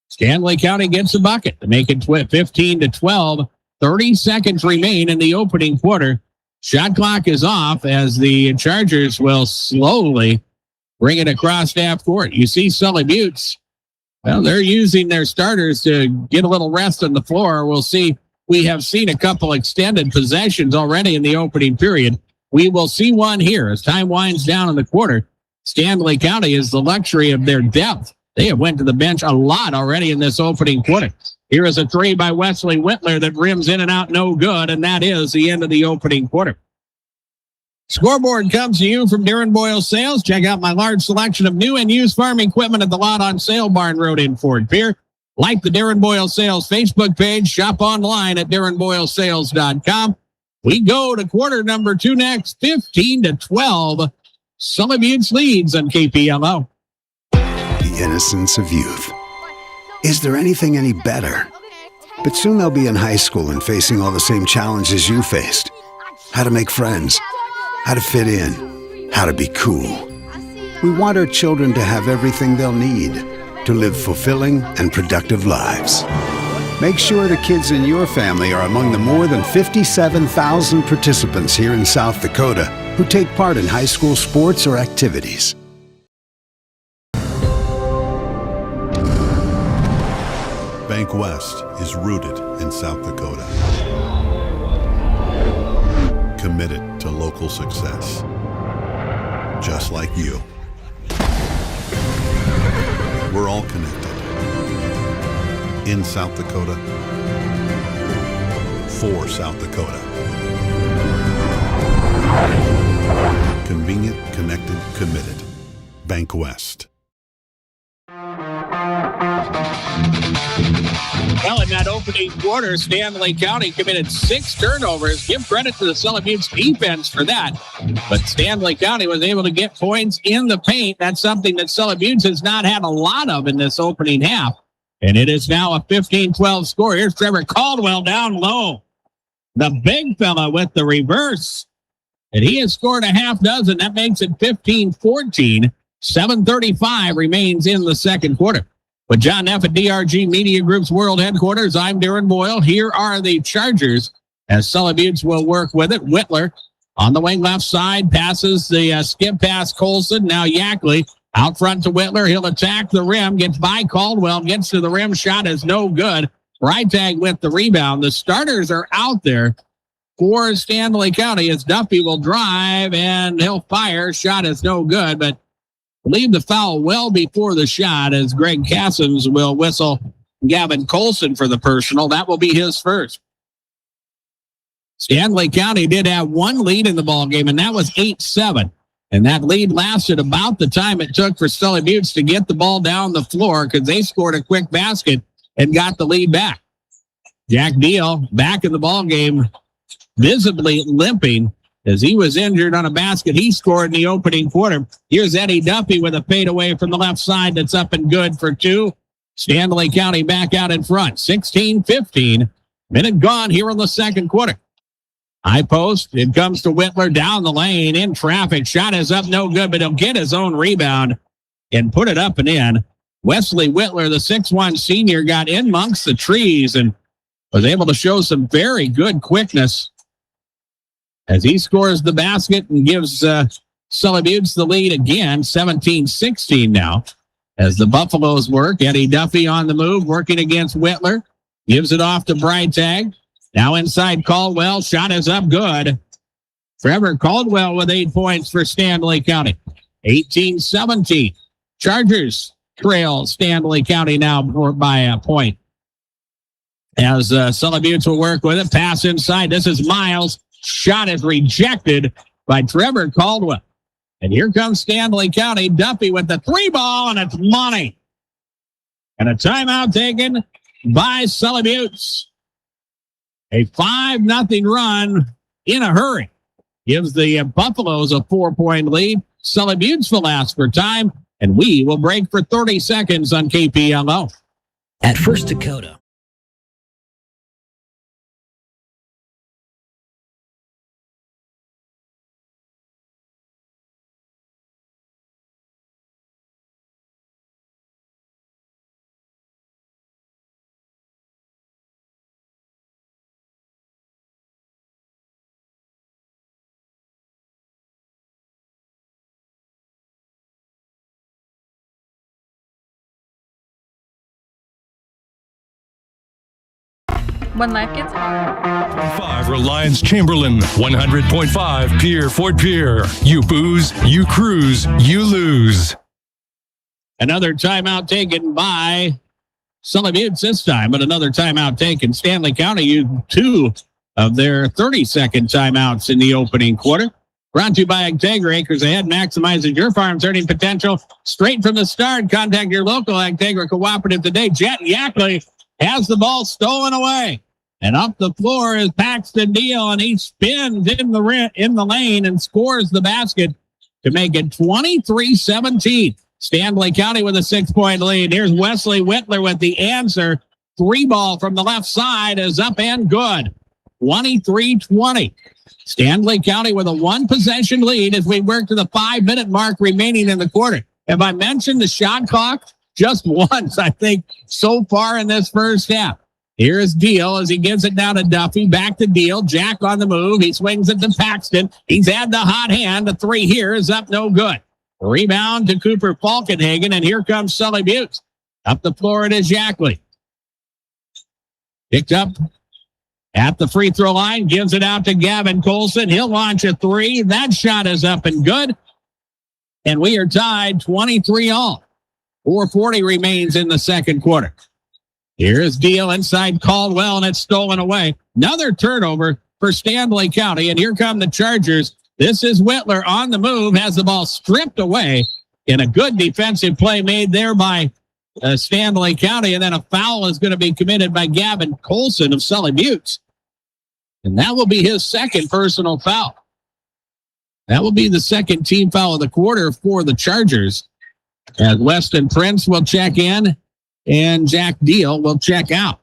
Stanley County gets a bucket to make it 15-12. 30 seconds remain in the opening quarter. Shot clock is off as the Chargers will slowly bring it across half court. You see Sully Buttes. Well, they're using their starters to get a little rest on the floor. We'll see. We have seen a couple extended possessions already in the opening period. We will see one here as time winds down in the quarter. Stanley County is the luxury of their depth. They have went to the bench a lot already in this opening quarter. Here is a three by Wesley Whitler that rims in and out no good, and that is the end of the opening quarter. Scoreboard comes to you from Darren Boyle Sales. Check out my large selection of new and used farm equipment at the lot on Sale Barn Road in Fort Pierre. Like the Darren Boyle Sales Facebook page. Shop online at darrenboylesales.com. We go to quarter number 2 next, 15-12. Sully Buttes leads on KPLO. The innocence of youth. Is there anything any better? But soon they'll be in high school and facing all the same challenges you faced. How to make friends, how to fit in, how to be cool. We want our children to have everything they'll need to live fulfilling and productive lives. Make sure the kids in your family are among the more than 57,000 participants here in South Dakota who take part in high school sports or activities. Bank West is rooted in South Dakota. Committed to local success. Just like you. We're all connected. In South Dakota. For South Dakota. Convenient, connected, committed. Bank West. Well, in that opening quarter, Stanley County committed 6 turnovers. Give credit to the Sully Buttes defense for that. But Stanley County was able to get points in the paint. That's something that Sully Buttes has not had a lot of in this opening half. And it is now a 15-12 score. Here's Trevor Caldwell down low. The big fella with the reverse. And he has scored a half dozen. That makes it 15-14. 7:35 remains in the second quarter. With John Neff at DRG Media Group's World Headquarters, I'm Darren Boyle. Here are the Chargers as Sully Buttes will work with it. Whitler on the wing left side, passes the skip pass Colson. Now Yackley out front to Whitler. He'll attack the rim, gets by Caldwell, gets to the rim. Shot is no good. Freitag with the rebound. The starters are out there for Stanley County as Duffy will drive and he'll fire. Shot is no good, but leave the foul well before the shot as Greg Cassins will whistle Gavin Colson for the personal. That will be his first. Stanley County did have one lead in the ball game, and that was 8-7. And that lead lasted about the time it took for Sully Buttes to get the ball down the floor because they scored a quick basket and got the lead back. Jack Deal back in the ball game, visibly limping as he was injured on a basket he scored in the opening quarter. Here's Eddie Duffy with a fadeaway from the left side that's up and good for two. Stanley County back out in front, 16-15. Minute gone here in the second quarter. High post, it comes to Whitler down the lane in traffic. Shot is up, no good, but he'll get his own rebound and put it up and in. Wesley Whitler, the 6'1 senior, got in amongst the trees and was able to show some very good quickness as he scores the basket and gives Sully Buttes the lead again, 17-16 now. As the Buffaloes work, Eddie Duffy on the move, working against Whitler. Gives it off to Breitag. Now inside Caldwell. Shot is up, good. Trevor Caldwell with 8 points for Stanley County. 18-17. Chargers trail Stanley County now by a point. As Sully Buttes will work with it. Pass inside. This is Miles. Shot is rejected by Trevor Caldwell. And here comes Stanley County. Duffy with the 3-ball, and it's money. And a timeout taken by Sully Buttes. A 5-0 run in a hurry gives the Buffaloes a 4-point lead. Sully Buttes will ask for time, and we will break for 30 seconds on KPLO. At First Dakota. When life gets hard. 5 Reliance Chamberlain, 100.5 Pier Fort Pier. You booze, you cruise, you lose. Another timeout taken by Sully Buttes this time, but another timeout taken. Stanley County used 2 of their 30-second timeouts in the opening quarter. Brought to you by Integra. Acres Ahead maximizes your farm's earning potential straight from the start. Contact your local Integra cooperative today. Jet Yackley has the ball stolen away. And up the floor is Paxton Deal, and he spins in the lane and scores the basket to make it 23-17. Stanley County with a 6-point lead. Here's Wesley Whitler with the answer. 3-ball from the left side is up and good. 23-20. Stanley County with a 1-possession lead as we work to the 5-minute mark remaining in the quarter. Have I mentioned the shot clock? Just once, I think, so far in this first half. Here's Deal as he gives it down to Duffy. Back to Deal. Jack on the move. He swings it to Paxton. He's had the hot hand. The 3 here is up, no good. Rebound to Cooper Falkenhagen, and here comes Sully Buttes. Up the floor it is Yackley. Picked up at the free throw line. Gives it out to Gavin Colson. He'll launch a 3. That shot is up and good. And we are tied 23-all. 4:40 remains in the second quarter. Here's Deal inside Caldwell, and it's stolen away. Another turnover for Stanley County, and here come the Chargers. This is Whitler on the move, has the ball stripped away, and a good defensive play made there by Stanley County, and then a foul is going to be committed by Gavin Colson of Sully Buttes. And that will be his second personal foul. That will be the second team foul of the quarter for the Chargers. As Weston Prince will check in and Jack Deal will check out.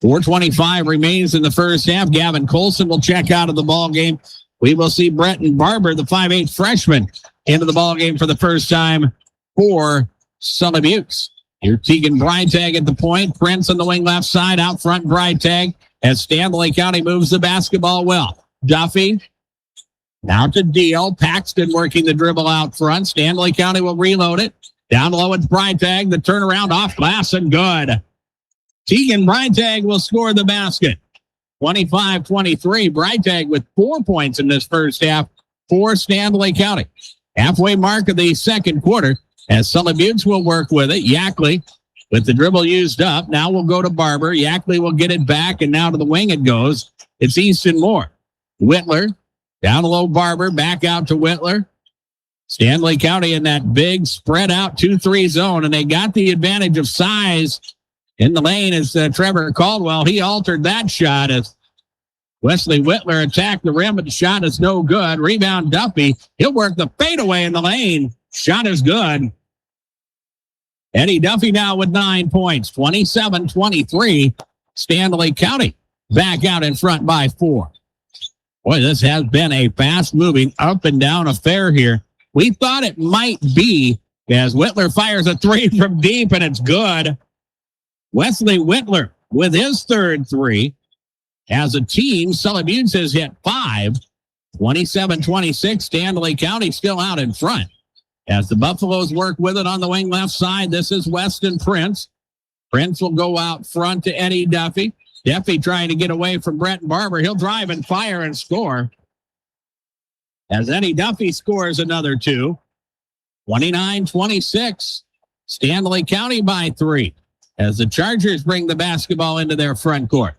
4:25 remains in the first half. Gavin Colson will check out of the ball game. We will see Brenton Barber, the 5'8 freshman, into the ball game for the first time for Sully Buttes. Here Tegan Breitag at the point. Prince on the wing left side. Out front Breitag as Stanley County moves the basketball well. Duffy. Now to Deal. Paxton working the dribble out front. Stanley County will reload it. Down low it's Breitag. The turnaround off glass and good. Tegan Breitag will score the basket. 25-23. Breitag with 4 points in this first half for Stanley County. Halfway mark of the second quarter as Sully Buttes will work with it. Yackley with the dribble used up. Now we'll go to Barber. Yackley will get it back, and now to the wing it goes. It's Easton Moore. Whitler. Down low Barber. Back out to Whitler. Stanley County in that big spread out 2-3 zone, and they got the advantage of size in the lane as Trevor Caldwell. He altered that shot as Wesley Whitler attacked the rim, but the shot is no good. Rebound Duffy. He'll work the fadeaway in the lane. Shot is good. Eddie Duffy now with 9 points, 27-23. Stanley County back out in front by 4. Boy, this has been a fast-moving up and down affair here. We thought it might be as Whitler fires a 3 from deep, and it's good. Wesley Whitler with his third 3. As a team, Sully Buttes has hit 5. 27-26, Stanley County still out in front. As the Buffaloes work with it on the wing left side, this is Weston Prince. Prince will go out front to Eddie Duffy. Duffy trying to get away from Brett Barber. He'll drive and fire and score. As Eddie Duffy scores another 2. 29-26, Stanley County by 3. As the Chargers bring the basketball into their front court.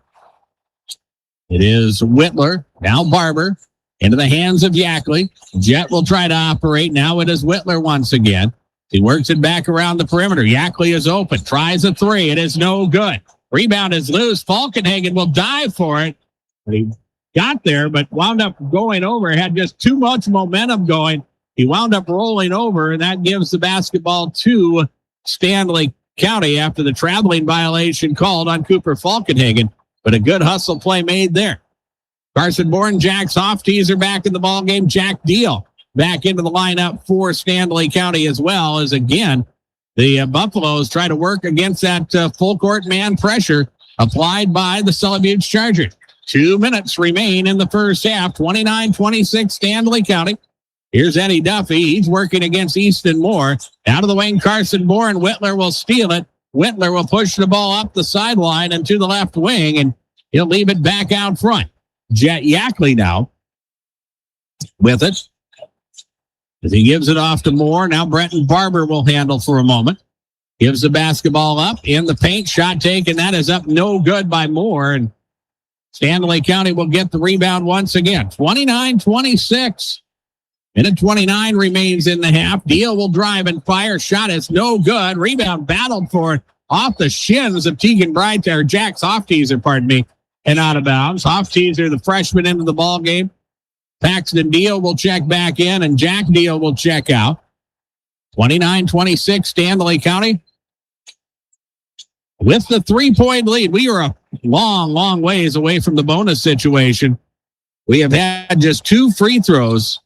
It is Whitler, now Barber, into the hands of Yackley. Jet will try to operate. Now it is Whitler once again. He works it back around the perimeter. Yackley is open, tries a 3. It is no good. Rebound is loose. Falkenhagen will dive for it. He got there, but wound up going over. Had just too much momentum going. He wound up rolling over, and that gives the basketball to Stanley County after the traveling violation called on Cooper Falkenhagen. But a good hustle play made there. Carson Bourne, Jack Softees are back in the ballgame. Jack Deal back into the lineup for Stanley County as well, as again, the Buffaloes try to work against that full court man pressure applied by the Sully Buttes Chargers. 2 minutes remain in the first half. 29-26 Stanley County. Here's Eddie Duffy. He's working against Easton Moore. Out of the wing, Carson Bourne. Whitler will steal it. Whitler will push the ball up the sideline and to the left wing, and he'll leave it back out front. Jet Yackley now with it. As he gives it off to Moore. Now Brenton Barber will handle for a moment. Gives the basketball up in the paint. Shot taken. That is up no good by Moore. And Stanley County will get the rebound once again. 29-26. Minute 29 remains in the half. Deal will drive and fire. Shot is no good. Rebound battled for it off the shins of Tegan Breiteser, Jack Softeaser, pardon me, and out of bounds. Softeaser, the freshman, into the ball game. Paxton Deal will check back in, and Jack Deal will check out. 29-26 Stanley County with the 3-point lead. We are a long, long ways away from the bonus situation. We have had just 2 free throws.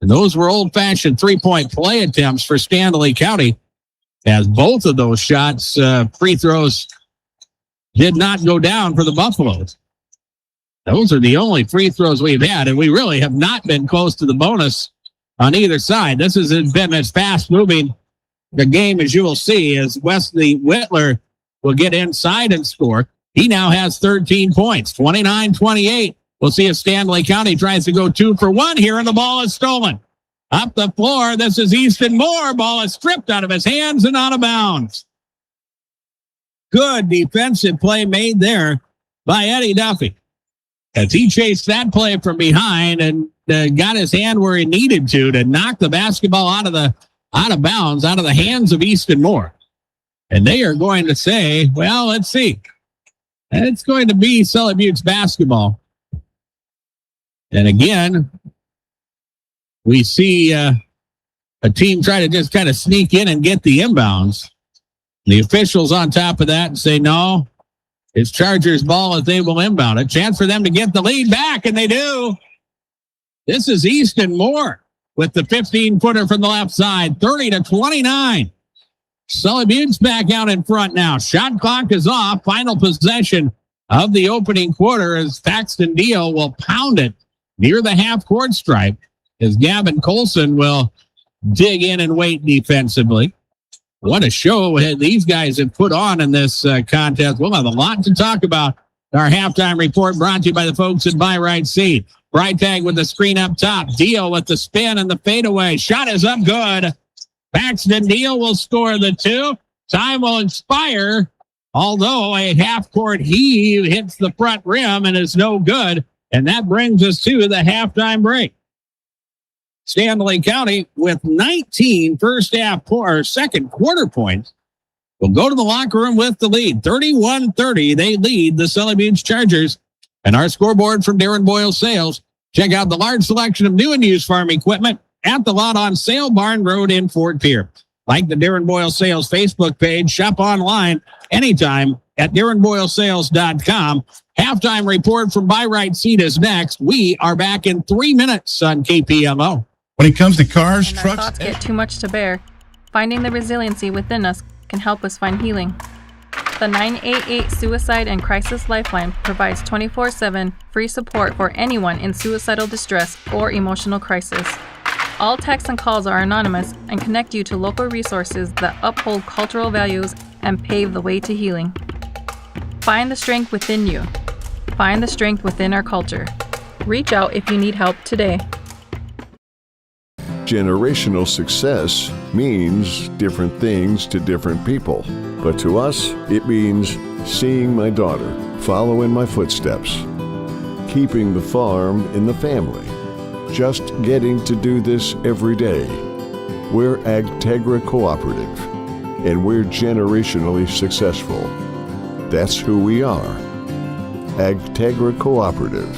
And those were old-fashioned 3-point play attempts for Stanley County, as both of those shots, free throws, did not go down for the Buffaloes. Those are the only free throws we've had, and we really have not been close to the bonus on either side. This has been as fast-moving the game as you will see, as Wesley Whitler will get inside and score. He now has 13 points, 29-28. We'll see if Stanley County tries to go 2 for 1 here, and the ball is stolen. Up the floor, this is Easton Moore. Ball is stripped out of his hands and out of bounds. Good defensive play made there by Eddie Duffy, as he chased that play from behind and got his hand where he needed to knock the basketball out of bounds, out of the hands of Easton Moore. And they are going to say, well, let's see. It's going to be Sully Buttes basketball. And again, we see a team try to just kind of sneak in and get the inbounds. The officials on top of that say, no, it's Chargers ball as they will inbound. A chance for them to get the lead back, and they do. This is Easton Moore with the 15-footer from the left side, 30-29. Sully Buttes back out in front now. Shot clock is off. Final possession of the opening quarter as Paxton Deal will pound it near the half-court stripe, as Gavin Colson will dig in and wait defensively. What a show these guys have put on in this contest. We'll have a lot to talk about. Our halftime report brought to you by the folks at Buy Right Seed. Breitag with the screen up top. Deal with the spin and the fadeaway. Shot is up good. Paxton Deal will score the 2. Time will expire, although a half-court heave hits the front rim and is no good. And that brings us to the halftime break. Stanley County with 19 second quarter points will go to the locker room with the lead. 31-30, they lead the Sully Beach Chargers. And our scoreboard from Darren Boyle Sales. Check out the large selection of new and used farm equipment at the lot on Sale Barn Road in Fort Pierre. Like the Darren Boyle Sales Facebook page, shop online anytime at DarrenBoyleSales.com. Halftime report from Buy Right Seat is next. We are back in 3 minutes on KPMO. When it comes to cars, When our trucks, thoughts get too much to bear, finding the resiliency within us can help us find healing. The 988 Suicide and Crisis Lifeline provides 24/7 free support for anyone in suicidal distress or emotional crisis. All texts and calls are anonymous and connect you to local resources that uphold cultural values and pave the way to healing. Find the strength within you. Find the strength within our culture. Reach out if you need help today. Generational success means different things to different people. But to us, it means seeing my daughter follow in my footsteps, keeping the farm in the family, just getting to do this every day. We're Agtegra Cooperative, and we're generationally successful. That's who we are. Agtegra Cooperative.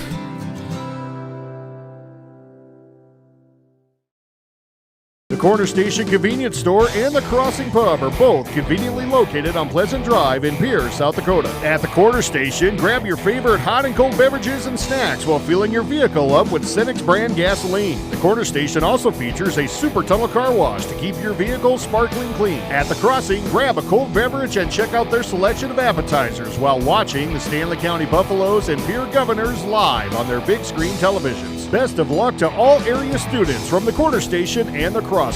The Corner Station Convenience Store and the Crossing Pub are both conveniently located on Pleasant Drive in Pierce, South Dakota. At the Corner Station, grab your favorite hot and cold beverages and snacks while filling your vehicle up with Cenex brand gasoline. The Corner Station also features a super tunnel car wash to keep your vehicle sparkling clean. At the Crossing, grab a cold beverage and check out their selection of appetizers while watching the Stanley County Buffaloes and Pierre Governors live on their big screen televisions. Best of luck to all area students from the Corner Station and the Crossing.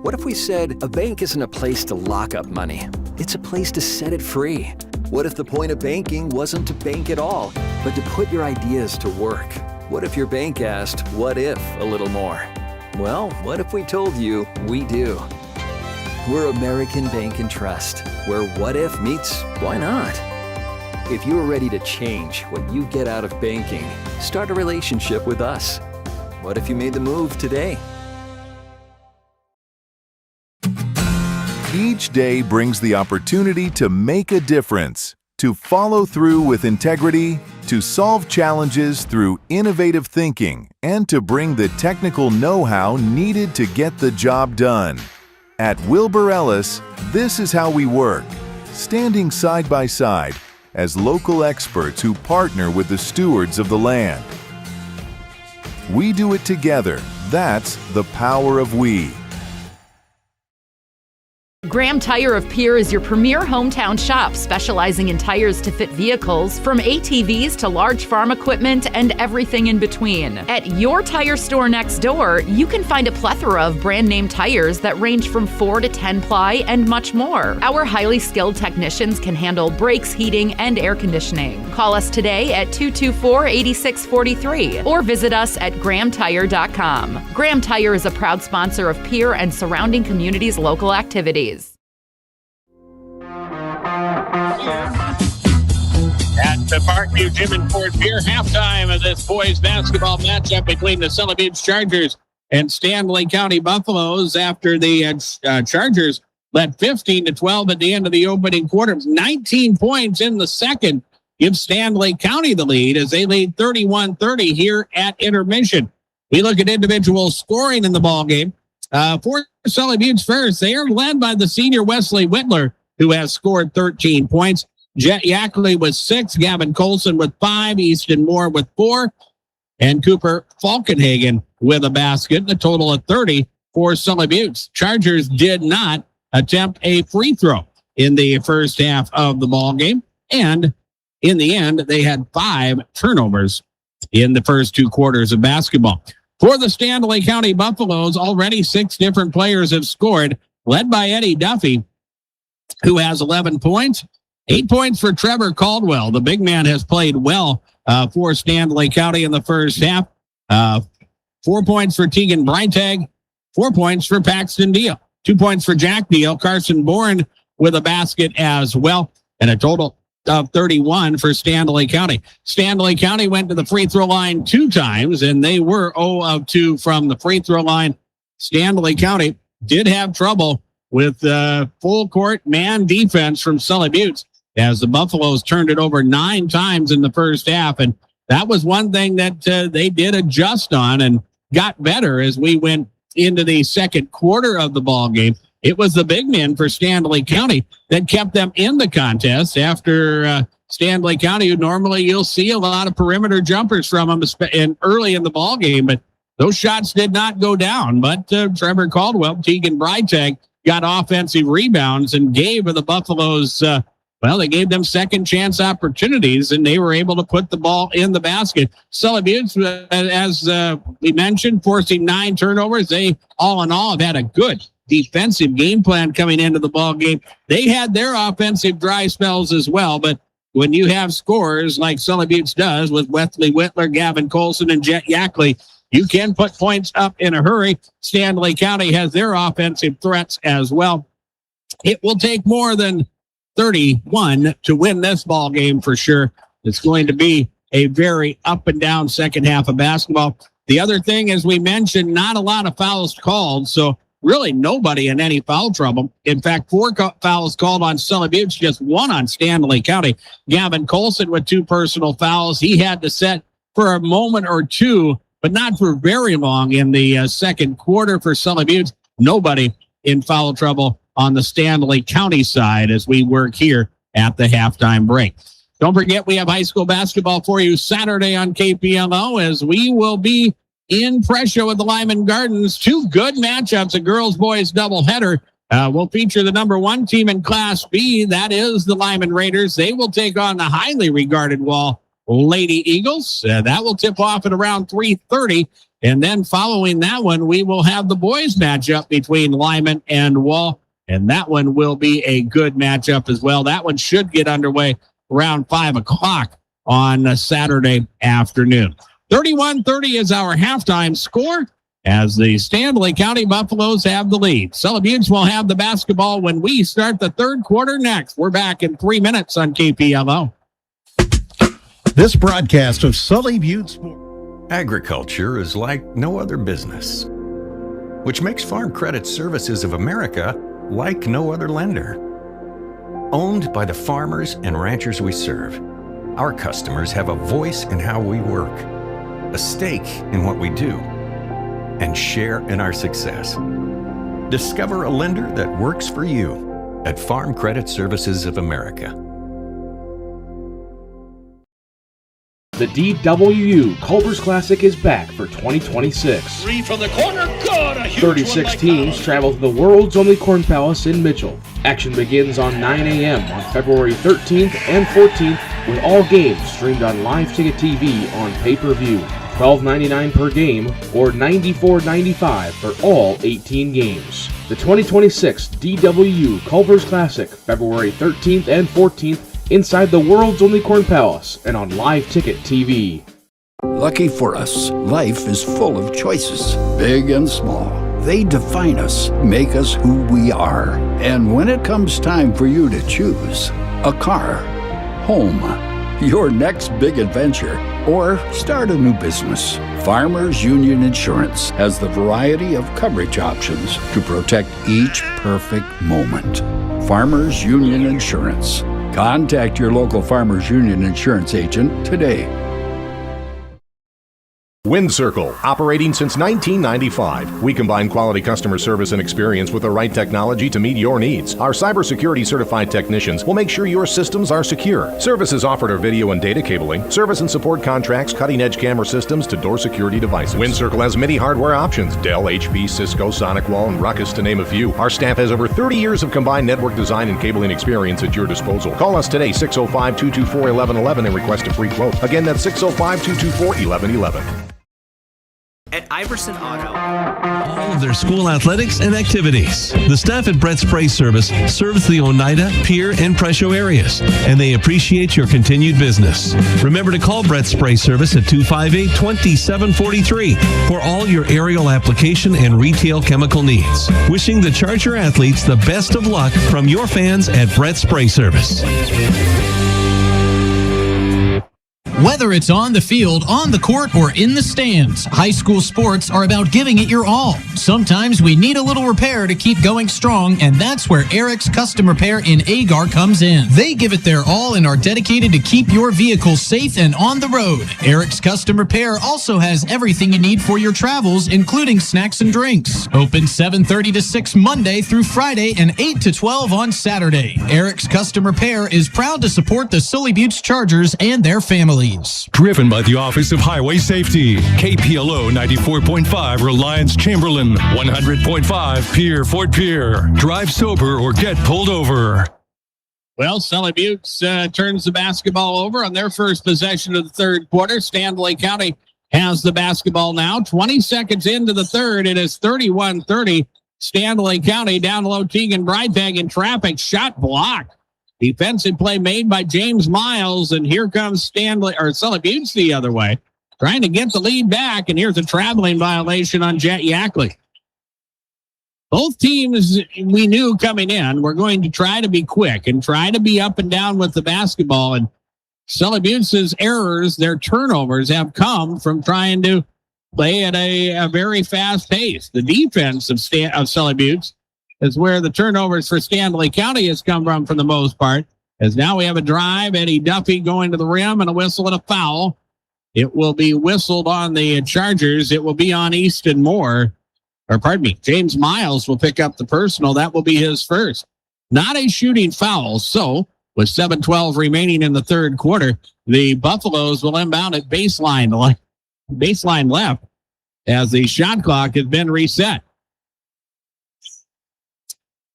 What if we said a bank isn't a place to lock up money? It's a place to set it free. What if the point of banking wasn't to bank at all, but to put your ideas to work? What if your bank asked, what if, a little more? Well, what if we told you we do? We're American Bank and Trust, where what if meets why not? If you're ready to change what you get out of banking, start a relationship with us. What if you made the move today? Each day brings the opportunity to make a difference, to follow through with integrity, to solve challenges through innovative thinking, and to bring the technical know-how needed to get the job done. At Wilbur Ellis, this is how we work, standing side by side as local experts who partner with the stewards of the land. We do it together. That's the power of we. Graham Tire of Pierre is your premier hometown shop, specializing in tires to fit vehicles, from ATVs to large farm equipment and everything in between. At your tire store next door, you can find a plethora of brand name tires that range from 4 to 10 ply and much more. Our highly skilled technicians can handle brakes, heating, and air conditioning. Call us today at 224-8643 or visit us at grahamtire.com. Graham Tire is a proud sponsor of Pierre and surrounding communities' local activities. At the Parkview Gym in Fort Pierre, halftime of this boys basketball matchup between the Sully Beach Chargers and Stanley County Buffaloes after the Chargers led 15-12 at the end of the opening quarter. 19 points in the second give Stanley County the lead as they lead 31-30 here at intermission. We look at individual scoring in the ball game. For Sully Beach first, they are led by the senior Wesley Whitler, who has scored 13 points. Jet Yackley with 6, Gavin Colson with 5, Easton Moore with 4, and Cooper Falkenhagen with a basket, a total of 30 for Sully Butte. Chargers did not attempt a free throw in the first half of the ball game, and in the end, they had 5 turnovers in the first 2 quarters of basketball. For the Stanley County Buffaloes, already 6 different players have scored, led by Eddie Duffy, who has 11 points. 8 points for Trevor Caldwell. The big man has played well for Stanley County in the first half. 4 points for Tegan Breitag. 4 points for Paxton Deal. 2 points for Jack Deal. Carson Bourne with a basket as well. And a total of 31 for Stanley County. Stanley County went to the free throw line 2 times, and they were 0 of 2 from the free throw line. Stanley County did have trouble with full court man defense from Sully Buttes as the Buffaloes turned it over 9 times in the first half. And that was one thing that they did adjust on and got better as we went into the second quarter of the ball game. It was the big men for Stanley County that kept them in the contest after Stanley County, who normally you'll see a lot of perimeter jumpers from them early in the ball game, but those shots did not go down. But Trevor Caldwell, Tegan Breitag got offensive rebounds and gave the Buffaloes, they gave them second chance opportunities, and they were able to put the ball in the basket. Sully Buttes, as we mentioned, forcing 9 turnovers. They, all in all, have had a good defensive game plan coming into the ball game. They had their offensive dry spells as well, but when you have scorers like Sully Buttes does with Wesley Whitler, Gavin Colson, and Jet Yackley, you can put points up in a hurry. Stanley County has their offensive threats as well. It will take more than 31 to win this ball game for sure. It's going to be a very up and down second half of basketball. The other thing, as we mentioned, not a lot of fouls called, so really nobody in any foul trouble. In fact, 4 fouls called on Sully Buttes, just 1 on Stanley County. Gavin Colson with 2 personal fouls. He had to set for a moment or two, but not for very long in the second quarter for Sully Buttes. Nobody in foul trouble on the Stanley County side as we work here at the halftime break. Don't forget, we have high school basketball for you Saturday on KPLO as we will be in pressure with the Lyman Gardens. 2 good matchups, a girls-boys doubleheader. We'll feature the number 1 team in Class B. That is the Lyman Raiders. They will take on the highly regarded Wall Lady Eagles. That will tip off at around 3:30. And then following that one, we will have the boys matchup between Lyman and Wall. And that one will be a good matchup as well. That one should get underway around 5 o'clock on Saturday afternoon. 31-30 is our halftime score as the Stanley County Buffaloes have the lead. Sully Buttes will have the basketball when we start the third quarter next. We're back in 3 minutes on KPLO. This broadcast of Sully Buttes. Agriculture is like no other business, which makes Farm Credit Services of America like no other lender. Owned by the farmers and ranchers we serve, our customers have a voice in how we work, a stake in what we do, and share in our success. Discover a lender that works for you at Farm Credit Services of America. The DWU Culver's Classic is back for 2026. 3 from the corner, good! A huge 36 teams travel to the world's only Corn Palace in Mitchell. Action begins on 9 a.m. on February 13th and 14th with all games streamed on Live Ticket TV on pay-per-view. $12.99 per game or $94.95 for all 18 games. The 2026 DWU Culver's Classic, February 13th and 14th inside the world's only Corn Palace and on Live Ticket TV. Lucky for us, life is full of choices, big and small. They define us, make us who we are. And when it comes time for you to choose, a car, home, your next big adventure, or start a new business, Farmers Union Insurance has the variety of coverage options to protect each perfect moment. Farmers Union Insurance. Contact your local Farmers Union Insurance agent today. WindCircle, operating since 1995. We combine quality customer service and experience with the right technology to meet your needs. Our cybersecurity certified technicians will make sure your systems are secure. Services offered are video and data cabling, service and support contracts, cutting-edge camera systems to door security devices. WindCircle has many hardware options: Dell, HP, Cisco, SonicWall, and Ruckus, to name a few. Our staff has over 30 years of combined network design and cabling experience at your disposal. Call us today, 605-224-1111, and request a free quote. Again, that's 605-224-1111. At Iverson Auto, all of their school athletics and activities. The staff at Brett Spray Service serves the Oneida, Pierre, and Presho areas, and they appreciate your continued business. Remember to call Brett Spray Service at 258-2743 for all your aerial application and retail chemical needs. Wishing the Charger athletes the best of luck from your fans at Brett Spray Service. Whether it's on the field, on the court, or in the stands, high school sports are about giving it your all. Sometimes we need a little repair to keep going strong, and that's where Eric's Custom Repair in Agar comes in. They give it their all and are dedicated to keep your vehicle safe and on the road. Eric's Custom Repair also has everything you need for your travels, including snacks and drinks. Open 7:30 to 6 Monday through Friday and 8 to 12 on Saturday. Eric's Custom Repair is proud to support the Sully Buttes Chargers and their families. Driven by the Office of Highway Safety. KPLO 94.5 Reliance Chamberlain. 100.5 Pier Fort Pier. Drive sober or get pulled over. Well, Sully Buttes turns the basketball over on their first possession of the third quarter. Stanley County has the basketball now. 20 seconds into the third. It is 31-30. Stanley County down low. Tegan Breitag in traffic. Shot blocked. Defensive play made by James Miles, and here comes Sully Buttes the other way, trying to get the lead back, and here's a traveling violation on Jet Yackley. Both teams, we knew coming in, were going to try to be quick and try to be up and down with the basketball, and Sully Buttes' errors, their turnovers, have come from trying to play at a very fast pace. The defense of Sully Buttes is where the turnovers for Stanley County has come from for the most part. As now we have a drive, Eddie Duffy going to the rim and a whistle and a foul. It will be whistled on the Chargers. It will be on Easton Moore. James Miles will pick up the personal. That will be his first. Not a shooting foul. So with 7:12 remaining in the third quarter, the Buffaloes will inbound at baseline left as the shot clock has been reset.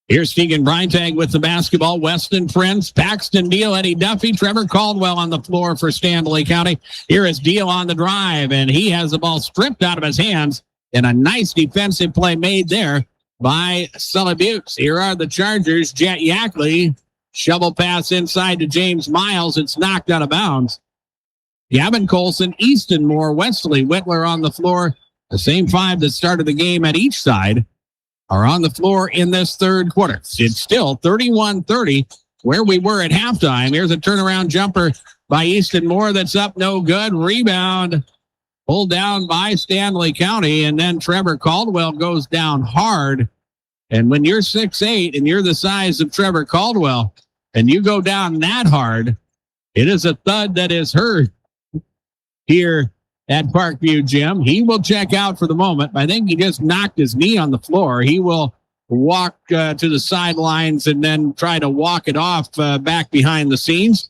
Here's Tegan Breitag with the basketball. Weston Prince, Paxton Deal, Eddie Duffy, Trevor Caldwell on the floor for Stanley County. Here is Deal on the drive, and he has the ball stripped out of his hands, and a nice defensive play made there by Sully Buttes. Here are the Chargers. Jet Yackley, shovel pass inside to James Miles. It's knocked out of bounds. Gavin Colson, Easton Moore, Wesley Whitler on the floor. The same five that started the game at each side are on the floor in this third quarter. It's still 31-30 where we were at halftime. Here's a turnaround jumper by Easton Moore that's up, no good. Rebound pulled down by Stanley County, and then Trevor Caldwell goes down hard. And when you're 6'8" and you're the size of Trevor Caldwell and you go down that hard, it is a thud that is heard here at Parkview Gym. He will check out for the moment. I think he just knocked his knee on the floor. He will walk to the sidelines and then try to walk it off back behind the scenes,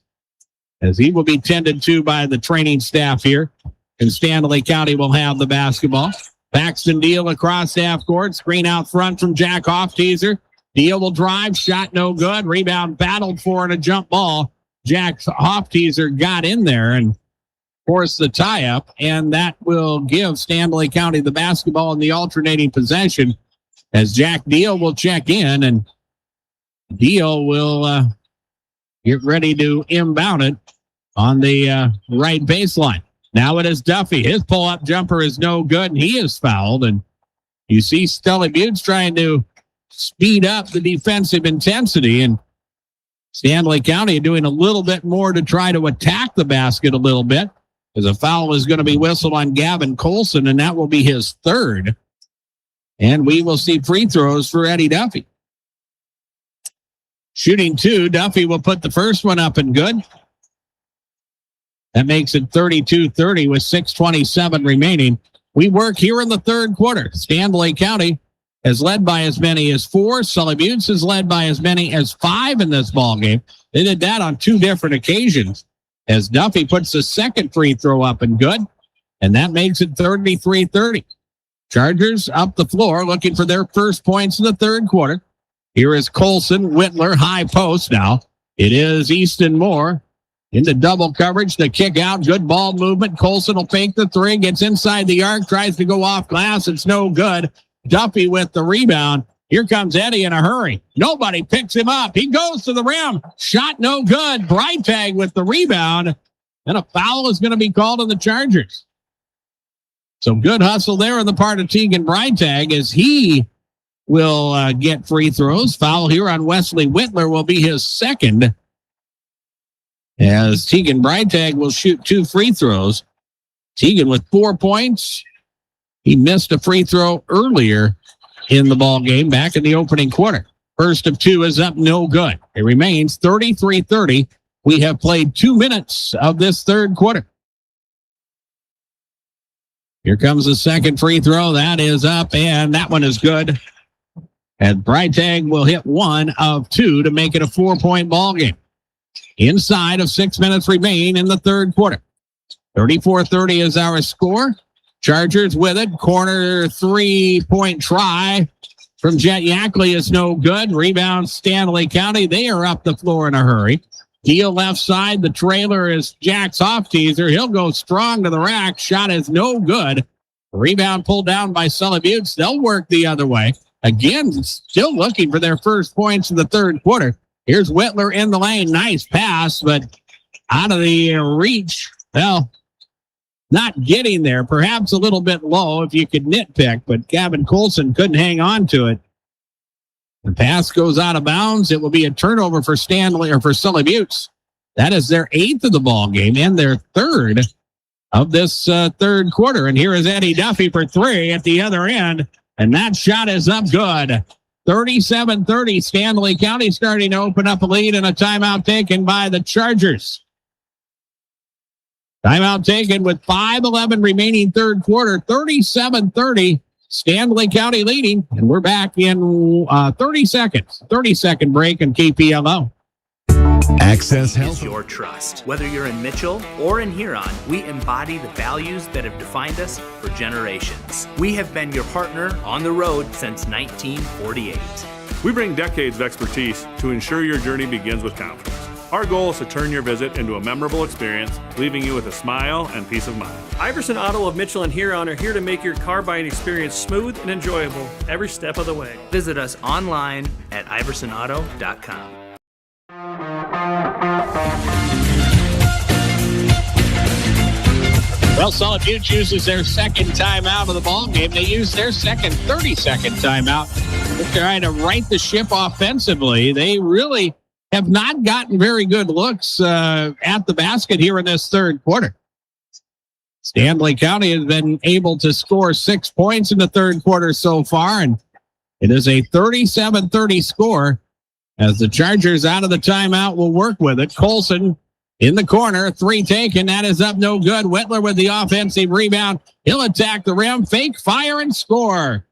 as he will be tended to by the training staff here. And Stanley County will have the basketball. Paxton Deal across half court. Screen out front from Jack Hofteaser. Deal will drive. Shot no good. Rebound battled for and a jump ball. Jack Hofteaser got in there and force the tie-up, and that will give Stanley County the basketball in the alternating possession, as Jack Deal will check in, and Deal will get ready to inbound it on the right baseline. Now it is Duffy. His pull-up jumper is no good, and he is fouled, and you see Sully Buttes trying to speed up the defensive intensity, and Stanley County doing a little bit more to try to attack the basket a little bit, as a foul is going to be whistled on Gavin Colson, and that will be his third. And we will see free throws for Eddie Duffy. Shooting two, Duffy will put the first one up and good. That makes it 32-30 with 6:27 remaining. We work here in the third quarter. Stanley County has led by as many as 4. Sully Buttes has led by as many as 5 in this ball game. They did that on 2 different occasions, as Duffy puts the second free throw up and good, and that makes it 33-30. Chargers up the floor looking for their first points in the third quarter. Here is Colson, Whitler, high post now. It is Easton Moore into double coverage, the kick out, good ball movement. Colson will fake the three, gets inside the arc, tries to go off glass. It's no good. Duffy with the rebound. Here comes Eddie in a hurry. Nobody picks him up. He goes to the rim. Shot no good. Breitag with the rebound. And a foul is going to be called on the Chargers. So good hustle there on the part of Tegan Breitag, as he will get free throws. Foul here on Wesley Whitler will be his second. as Tegan Breitag will shoot 2 free throws. Tegan with 4 points. He missed a free throw earlier in the ball game back in the opening quarter. First of 2 is up, no good. It remains 33-30. We have played 2 minutes of this third quarter. Here comes the second free throw. That is up, and that one is good. And Breitag will hit 1 of 2 to make it a 4-point ball game. Inside of 6 minutes remain in the third quarter. 34-30 is our score. Chargers with it. Corner 3-point try from Jet Yackley is no good. Rebound Stanley County. They are up the floor in a hurry. Deal left side. The trailer is Jack's off-teaser. He'll go strong to the rack. Shot is no good. Rebound pulled down by Sully Buttes. They'll work the other way. Again, still looking for their first points in the third quarter. Here's Whitler in the lane. Nice pass, but out of the reach. Well, not getting there. Perhaps a little bit low if you could nitpick, but Gavin Colson couldn't hang on to it. The pass goes out of bounds. It will be a turnover for Stanley or for Sully Buttes. That is their 8th of the ball game and their 3rd of this third quarter. And here is Eddie Duffy for 3 at the other end. And that shot is up good. 37-30. Stanley County starting to open up a lead, and a timeout taken by the Chargers. Timeout taken with 5:11 remaining third quarter. 37-30. Stanley County leading, and we're back in 30 seconds. 30-second break in KPLO. Access Health is your trust. Whether you're in Mitchell or in Huron, we embody the values that have defined us for generations. We have been your partner on the road since 1948. We bring decades of expertise to ensure your journey begins with confidence. Our goal is to turn your visit into a memorable experience, leaving you with a smile and peace of mind. Iverson Auto of Mitchell and Huron are here to make your car buying experience smooth and enjoyable every step of the way. Visit us online at iversonauto.com. Well, Sully Buttes uses their second timeout of the ball game. They use their second 30-second timeout to try to right the ship offensively. They really have not gotten very good looks at the basket here in this third quarter. Stanley County has been able to score 6 points in the third quarter so far, and it is a 37-30 score as the Chargers out of the timeout will work with it. Colson in the corner, 3 taken. That is up, no good. Whitler with the offensive rebound. He'll attack the rim, fake, fire, and score.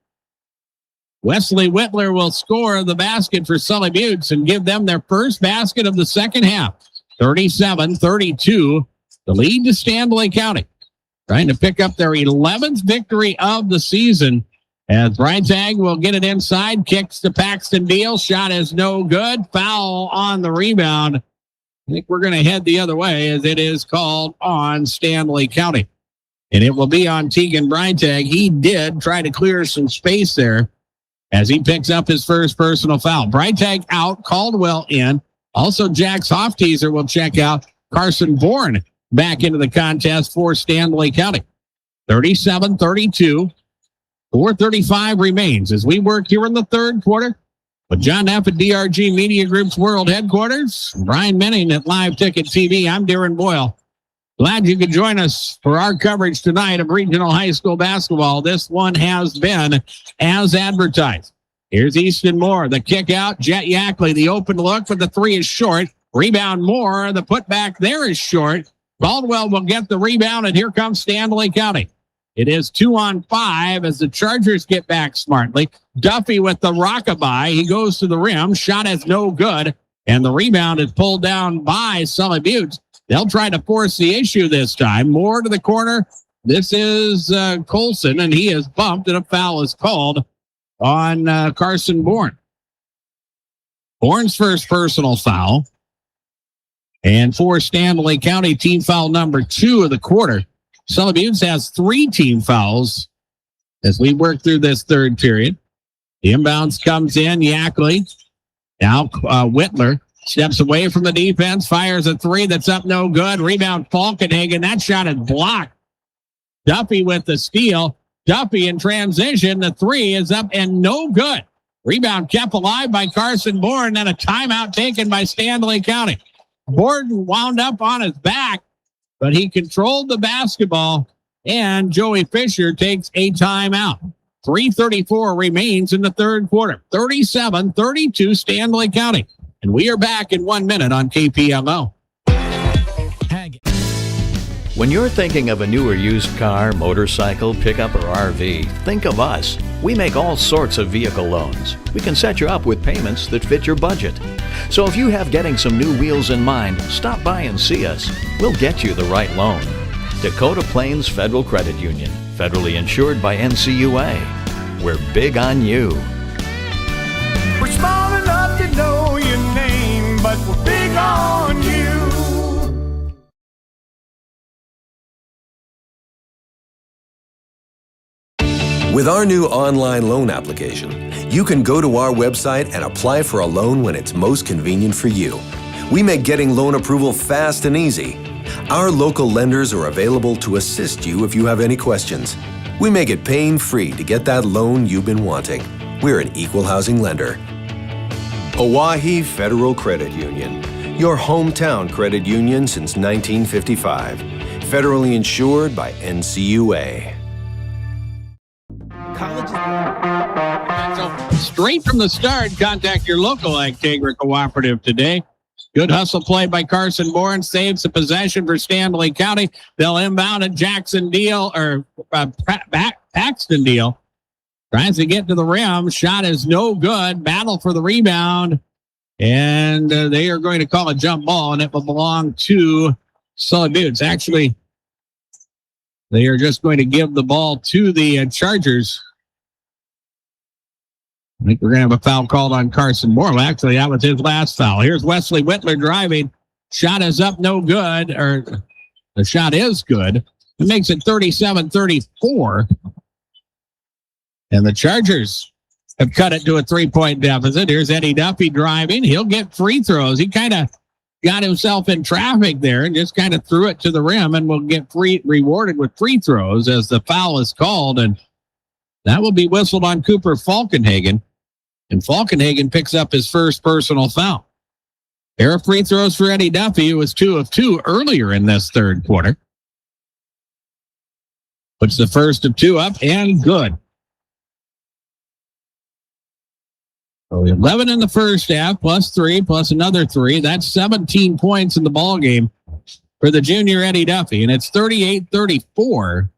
Wesley Whitler will score the basket for Sully Buttes and give them their first basket of the second half. 37-32, the lead to Stanley County. Trying to pick up their 11th victory of the season. As Breitag will get it inside, kicks to Paxton Deal. Shot is no good. Foul on the rebound. I think we're going to head the other way as it is called on Stanley County. And it will be on Tegan Breitag. He did try to clear some space there as he picks up his first personal foul. Breitag out, Caldwell in. Also, Jack's off-teaser will check out. Carson Bourne back into the contest for Stanley County. 37-32. 4:35 remains as we work here in the third quarter with John F. at DRG Media Group's World Headquarters. Brian Menning at Live Ticket TV. I'm Darren Boyle. Glad you could join us for our coverage tonight of regional high school basketball. This one has been as advertised. Here's Easton Moore, the kick out. Jet Yackley, the open look, but the 3 is short. Rebound Moore, the putback there is short. Caldwell will get the rebound, and here comes Stanley County. It is 2-on-5 as the Chargers get back smartly. Duffy with the rockabye. He goes to the rim. Shot is no good. And the rebound is pulled down by Sully Buttes. They'll try to force the issue this time. More to the corner. This is Colson, and he is bumped, and a foul is called on Carson Bourne. Bourne's first personal foul. And for Stanley County, team foul number 2 of the quarter. Sully Buttes has 3 team fouls as we work through this third period. The inbounds comes in. Yackley. Now Whitler steps away from the defense, fires a 3 that's up, no good. Rebound Falkenhagen. That shot is blocked. Duffy with the steal. Duffy in transition. The 3 is up and no good. Rebound kept alive by Carson Bourne, and a timeout taken by Stanley County. Borden wound up on his back, but he controlled the basketball, and Joey Fisher takes a timeout. 3:34 remains in the third quarter. 37-32 Stanley County. And we are back in 1 minute on KPLO. When you're thinking of a new or used car, motorcycle, pickup, or RV, think of us. We make all sorts of vehicle loans. We can set you up with payments that fit your budget. So if you have getting some new wheels in mind, stop by and see us. We'll get you the right loan. Dakota Plains Federal Credit Union, federally insured by NCUA. We're big on you. We're small enough to know your name, but we're big on you. With our new online loan application, you can go to our website and apply for a loan when it's most convenient for you. We make getting loan approval fast and easy. Our local lenders are available to assist you if you have any questions. We make it pain-free to get that loan you've been wanting. We're an equal housing lender. Oahe Federal Credit Union, your hometown credit union since 1955. Federally insured by NCUA. Straight from the start, contact your local Actegra Cooperative today. Good hustle play by Carson Bourne saves the possession for Stanley County. They'll inbound at Paxton Deal. Tries to get to the rim. Shot is no good. Battle for the rebound. And they are going to call a jump ball, and it will belong to Sully Buttes. Actually, they are just going to give the ball to the Chargers. I think we're going to have a foul called on Carson Moore. Actually, that was his last foul. Here's Wesley Whitler driving. Shot is up, no good. Or the shot is good. It makes it 37-34. And the Chargers have cut it to a 3-point deficit. Here's Eddie Duffy driving. He'll get free throws. He kind of got himself in traffic there and just kind of threw it to the rim, and will get rewarded with free throws as the foul is called. And that will be whistled on Cooper Falkenhagen. And Falkenhagen picks up his first personal foul. Pair of free throws for Eddie Duffy, who was 2 of 2 earlier in this third quarter. Puts the first of 2 up and good. So 11 in the first half, plus 3, plus another 3. That's 17 points in the ball game for the junior Eddie Duffy. And it's 38-34.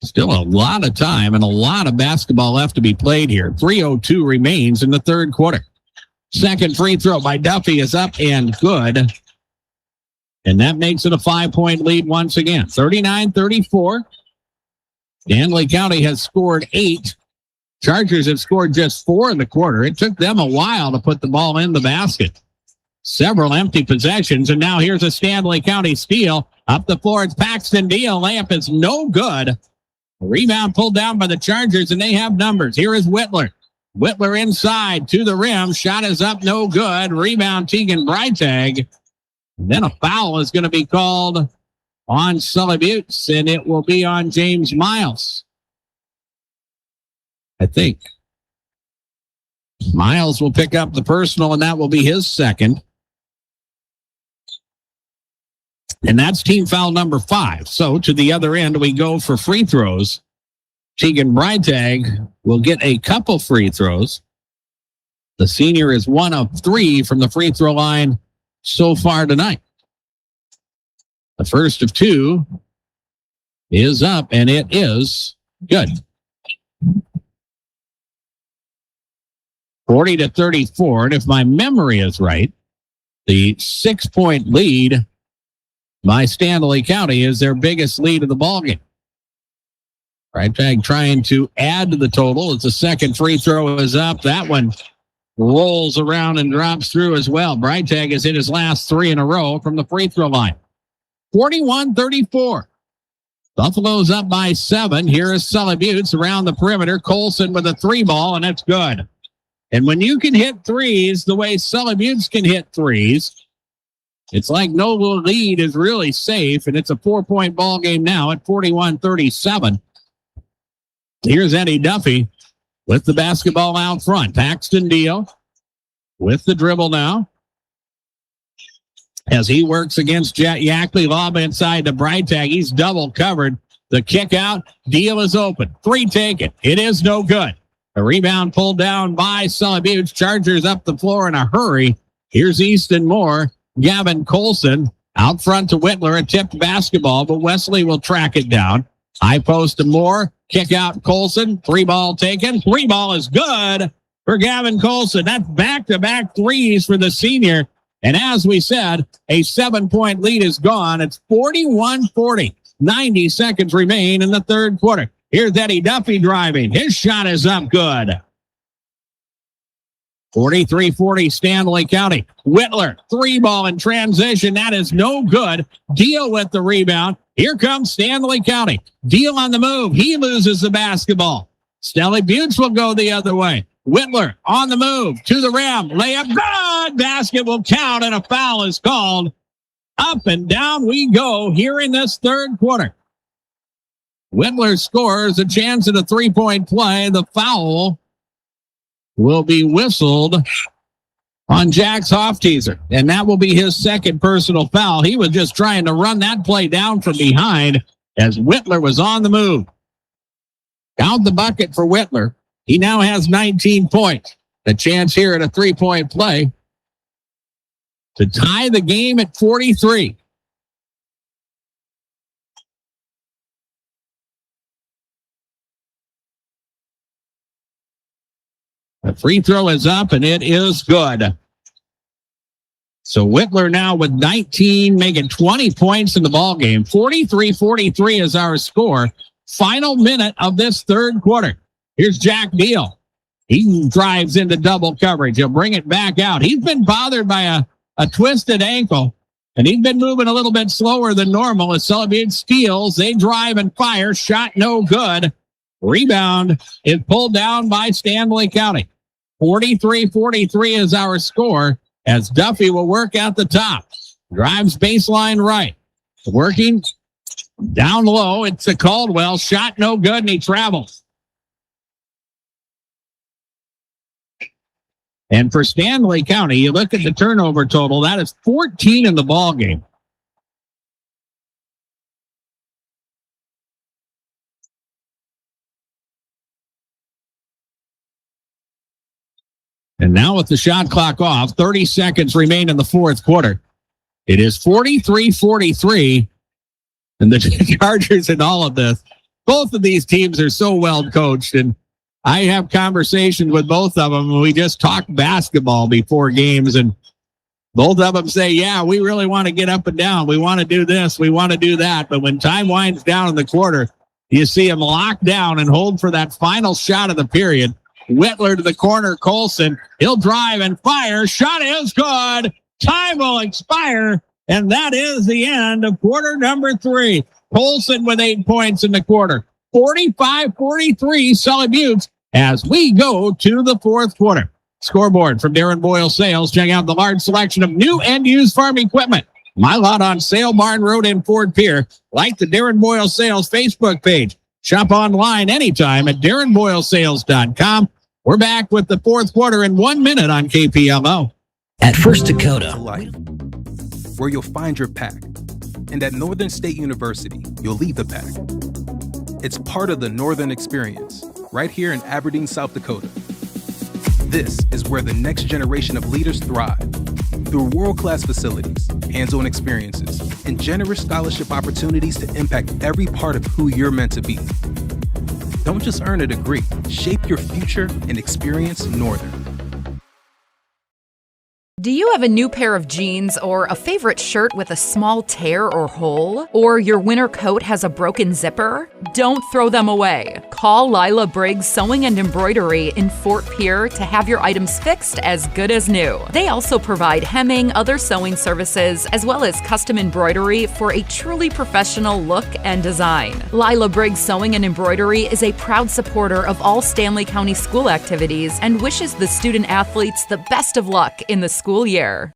Still a lot of time and a lot of basketball left to be played here. 3:02 remains in the third quarter. Second free throw by Duffy is up and good. And that makes it a 5-point lead once again. 39-34. Stanley County has scored 8. Chargers have scored just 4 in the quarter. It took them a while to put the ball in the basket. Several empty possessions, and now here's a Stanley County steal. Up the floor, it's Paxton Deal. Layup is no good. Rebound pulled down by the Chargers, and they have numbers. Here is Whitler. Whitler inside to the rim. Shot is up, no good. Rebound, Tegan Breitag. And then a foul is going to be called on Sully Buttes, and it will be on James Miles. I think. Miles will pick up the personal, and that will be his second. And that's team foul number 5. So to the other end, we go for free throws. Tegan Breitag will get a couple free throws. The senior is 1 of 3 from the free throw line so far tonight. The first of 2 is up, and it is good. 40-34. And if my memory is right, the 6-point lead by Stanley County is their biggest lead of the ballgame. Breitag trying to add to the total as the second free throw is up. That one rolls around and drops through as well. Breitag has hit his last 3 in a row from the free throw line. 41-34. Buffalo's up by 7. Here is Sully Buttes around the perimeter. Colson with a 3 ball, and it's good. And when you can hit threes the way Sully Buttes can hit threes, it's like no lead is really safe, and it's a 4-point ball game now at 41-37. Here's Eddie Duffy with the basketball out front. Paxton Deal with the dribble now. as he works against Jet Yackley. Lob inside to Breitag. He's double covered. The kick out. Deal is open. 3 taken. It is no good. A rebound pulled down by Sully Butte. Chargers up the floor in a hurry. Here's Easton Moore. Gavin Colson out front to Whitler. A tipped basketball, but Wesley will track it down. High post to Moore. Kick out Colson. 3 ball taken. 3 ball is good for Gavin Colson. That's back-to-back threes for the senior. And as we said, a 7-point lead is gone. It's 41-40. 90 seconds remain in the third quarter. Here's Eddie Duffy driving. His shot is up good. 43-40 Stanley County. Whitler, 3 ball in transition. That is no good. Deal with the rebound. Here comes Stanley County. Deal on the move. He loses the basketball. Stanley Buttes will go the other way. Whitler on the move to the rim. Layup good. Basket will count and a foul is called. Up and down we go here in this third quarter. Whitler scores a chance at a 3-point play. The foul will be whistled on Jax Hofteaser, and that will be his second personal foul. He was just trying to run that play down from behind as Whitler was on the move. Count the bucket for Whitler. He now has 19 points. A chance here at a 3-point play to tie the game at 43. The free throw is up, and it is good. So Whitler now with 19, making 20 points in the ballgame. 43-43 is our score. Final minute of this third quarter. Here's Jack Deal. He drives into double coverage. He'll bring it back out. He's been bothered by a twisted ankle, and he's been moving a little bit slower than normal as Sully Butte steals. They drive and fire. Shot no good. Rebound is pulled down by Stanley County. 43-43 is our score as Duffy will work at the top. Drives baseline right. Working down low. It's a Caldwell. Shot no good, and he travels. And for Stanley County, you look at the turnover total. That is 14 in the ballgame. And now with the shot clock off, 30 seconds remain in the fourth quarter. It is 43-43. And the Chargers in all of this, both of these teams are so well coached. And I have conversations with both of them. We just talk basketball before games. And both of them say, yeah, we really want to get up and down. We want to do this. We want to do that. But when time winds down in the quarter, you see them lock down and hold for that final shot of the period. Whitler to the corner, Colson. He'll drive and fire. Shot is good. Time will expire. And that is the end of quarter number 3. Colson with 8 points in the quarter. 45-43 Sully Butte as we go to the fourth quarter. Scoreboard from Darren Boyle Sales. Check out the large selection of new and used farm equipment. My Lot on sale, Barn Road in Fort Pierre. Like the Darren Boyle Sales Facebook page. Shop online anytime at DarrenBoyleSales.com. We're back with the fourth quarter in 1 minute on KPLO. At First Dakota. Life, where you'll find your pack. And at Northern State University, you'll leave the pack. It's part of the Northern Experience, right here in Aberdeen, South Dakota. This is where the next generation of leaders thrive. Through world-class facilities, hands-on experiences, and generous scholarship opportunities to impact every part of who you're meant to be. Don't just earn a degree, shape your future and experience Northern. Do you have a new pair of jeans or a favorite shirt with a small tear or hole? Or your winter coat has a broken zipper? Don't throw them away. Call Lila Briggs Sewing and Embroidery in Fort Pierre to have your items fixed as good as new. They also provide hemming, other sewing services, as well as custom embroidery for a truly professional look and design. Lila Briggs Sewing and Embroidery is a proud supporter of all Stanley County school activities and wishes the student athletes the best of luck in the school year.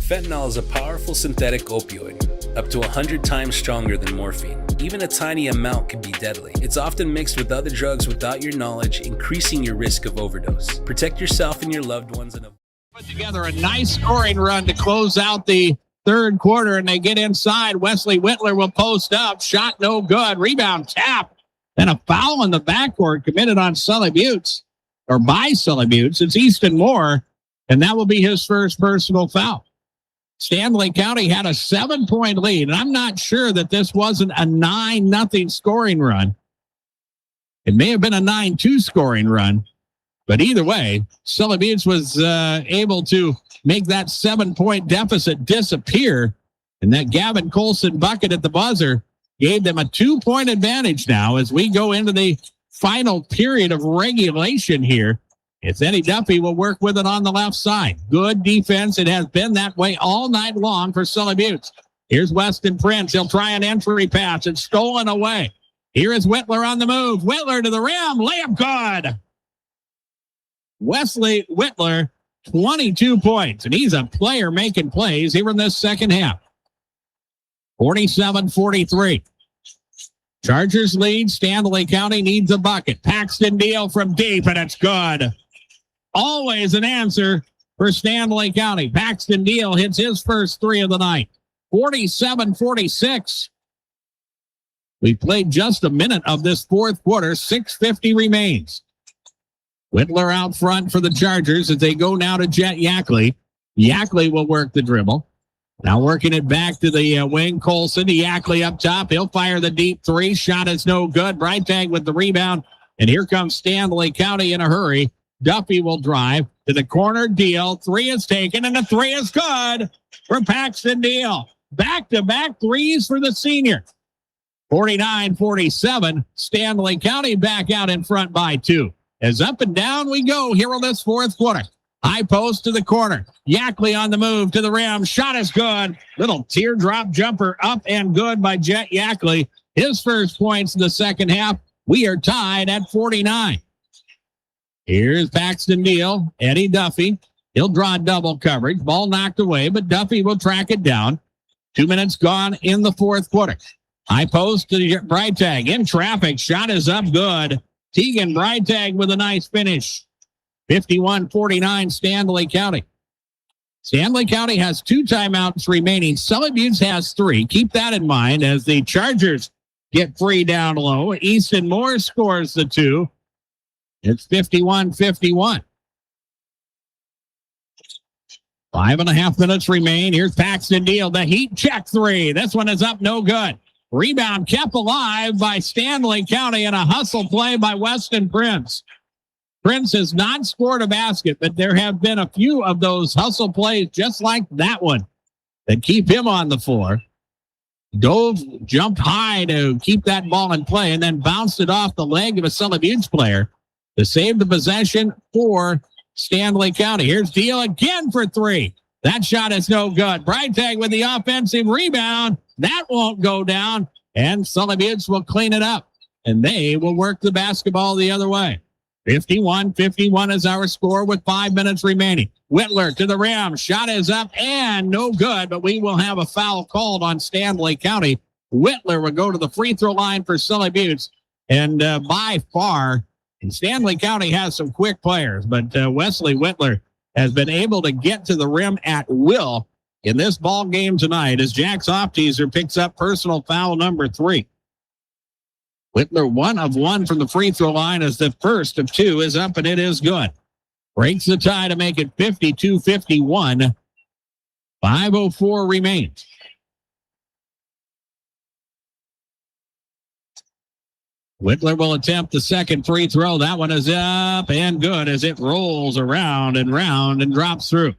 Fentanyl is a powerful synthetic opioid, up to 100 times stronger than morphine. Even a tiny amount can be deadly. It's often mixed with other drugs without your knowledge, increasing your risk of overdose. Protect yourself and your loved ones. Put together a nice scoring run to close out the third quarter, and they get inside. Wesley Whitler will post up. Shot no good. Rebound tap. Then a foul in the backcourt committed on Sully Buttes, or by Sully Buttes. It's Easton Moore, and that will be his first personal foul. Stanley County had a 7-point lead, and I'm not sure that this wasn't a 9-0 scoring run. It may have been a 9-2 scoring run, but either way, Sully Buttes was able to make that 7-point deficit disappear, and that Gavin Colson bucket at the buzzer gave them a 2-point advantage now as we go into the final period of regulation here. It's Eddie Duffy will work with it on the left side. Good defense. It has been that way all night long for Sully Buttes. Here's Weston Prince. He'll try an entry pass. It's stolen away. Here is Whitler on the move. Whitler to the rim. Layup good. Wesley Whitler, 22 points, and he's a player making plays here in this second half. 47-43. Chargers lead. Stanley County needs a bucket. Paxton Deal from deep, and it's good. Always an answer for Stanley County. Paxton Deal hits his first three of the night. 47-46. We played just a minute of this fourth quarter. 6:50 remains. Whitler out front for the Chargers as they go now to Jet Yackley. Yackley will work the dribble. Now working it back to the wing. Colson to Yackley up top. He'll fire the deep three. Shot is no good. Breitag with the rebound. And here comes Stanley County in a hurry. Duffy will drive to the corner. Deal. Three is taken, and the three is good for Paxton Deal. Back-to-back threes for the senior. 49-47. Stanley County back out in front by 2. As up and down we go here in this fourth quarter. High post to the corner. Yackley on the move to the rim. Shot is good. Little teardrop jumper up and good by Jet Yackley. His first points in the second half. We are tied at 49. Here's Paxton Deal. Eddie Duffy. He'll draw double coverage. Ball knocked away, but Duffy will track it down. 2 minutes gone in the fourth quarter. High post to Breitag. In traffic. Shot is up good. Tegan Breitag with a nice finish. 51-49 Stanley County. Stanley County has 2 timeouts remaining. Sully Buttes has 3. Keep that in mind as the Chargers get free down low. Easton Moore scores the 2. It's 51-51. 5.5 minutes remain. Here's Paxton Deal. The heat check 3. This one is up, no good. Rebound kept alive by Stanley County and a hustle play by Weston Prince. Prince has not scored a basket, but there have been a few of those hustle plays just like that one that keep him on the floor. Dove jumped high to keep that ball in play and then bounced it off the leg of a Sully Buttes player to save the possession for Stanley County. Here's Deal again for 3. That shot is no good. Breitag with the offensive rebound. That won't go down, and Sully Buttes will clean it up, and they will work the basketball the other way. 51-51 is our score with 5 minutes remaining. Whitler to the rim. Shot is up and no good, but we will have a foul called on Stanley County. Whitler will go to the free throw line for Sully Buttes, and by far, Stanley County has some quick players, but Wesley Whitler has been able to get to the rim at will in this ball game tonight as Jack Softeaser picks up personal foul number 3. Whitler 1 of 1 from the free throw line as the first of 2 is up, and it is good. Breaks the tie to make it 52-51. 5:04 remains. Whitler will attempt the second free throw. That one is up and good as it rolls around and round and drops through.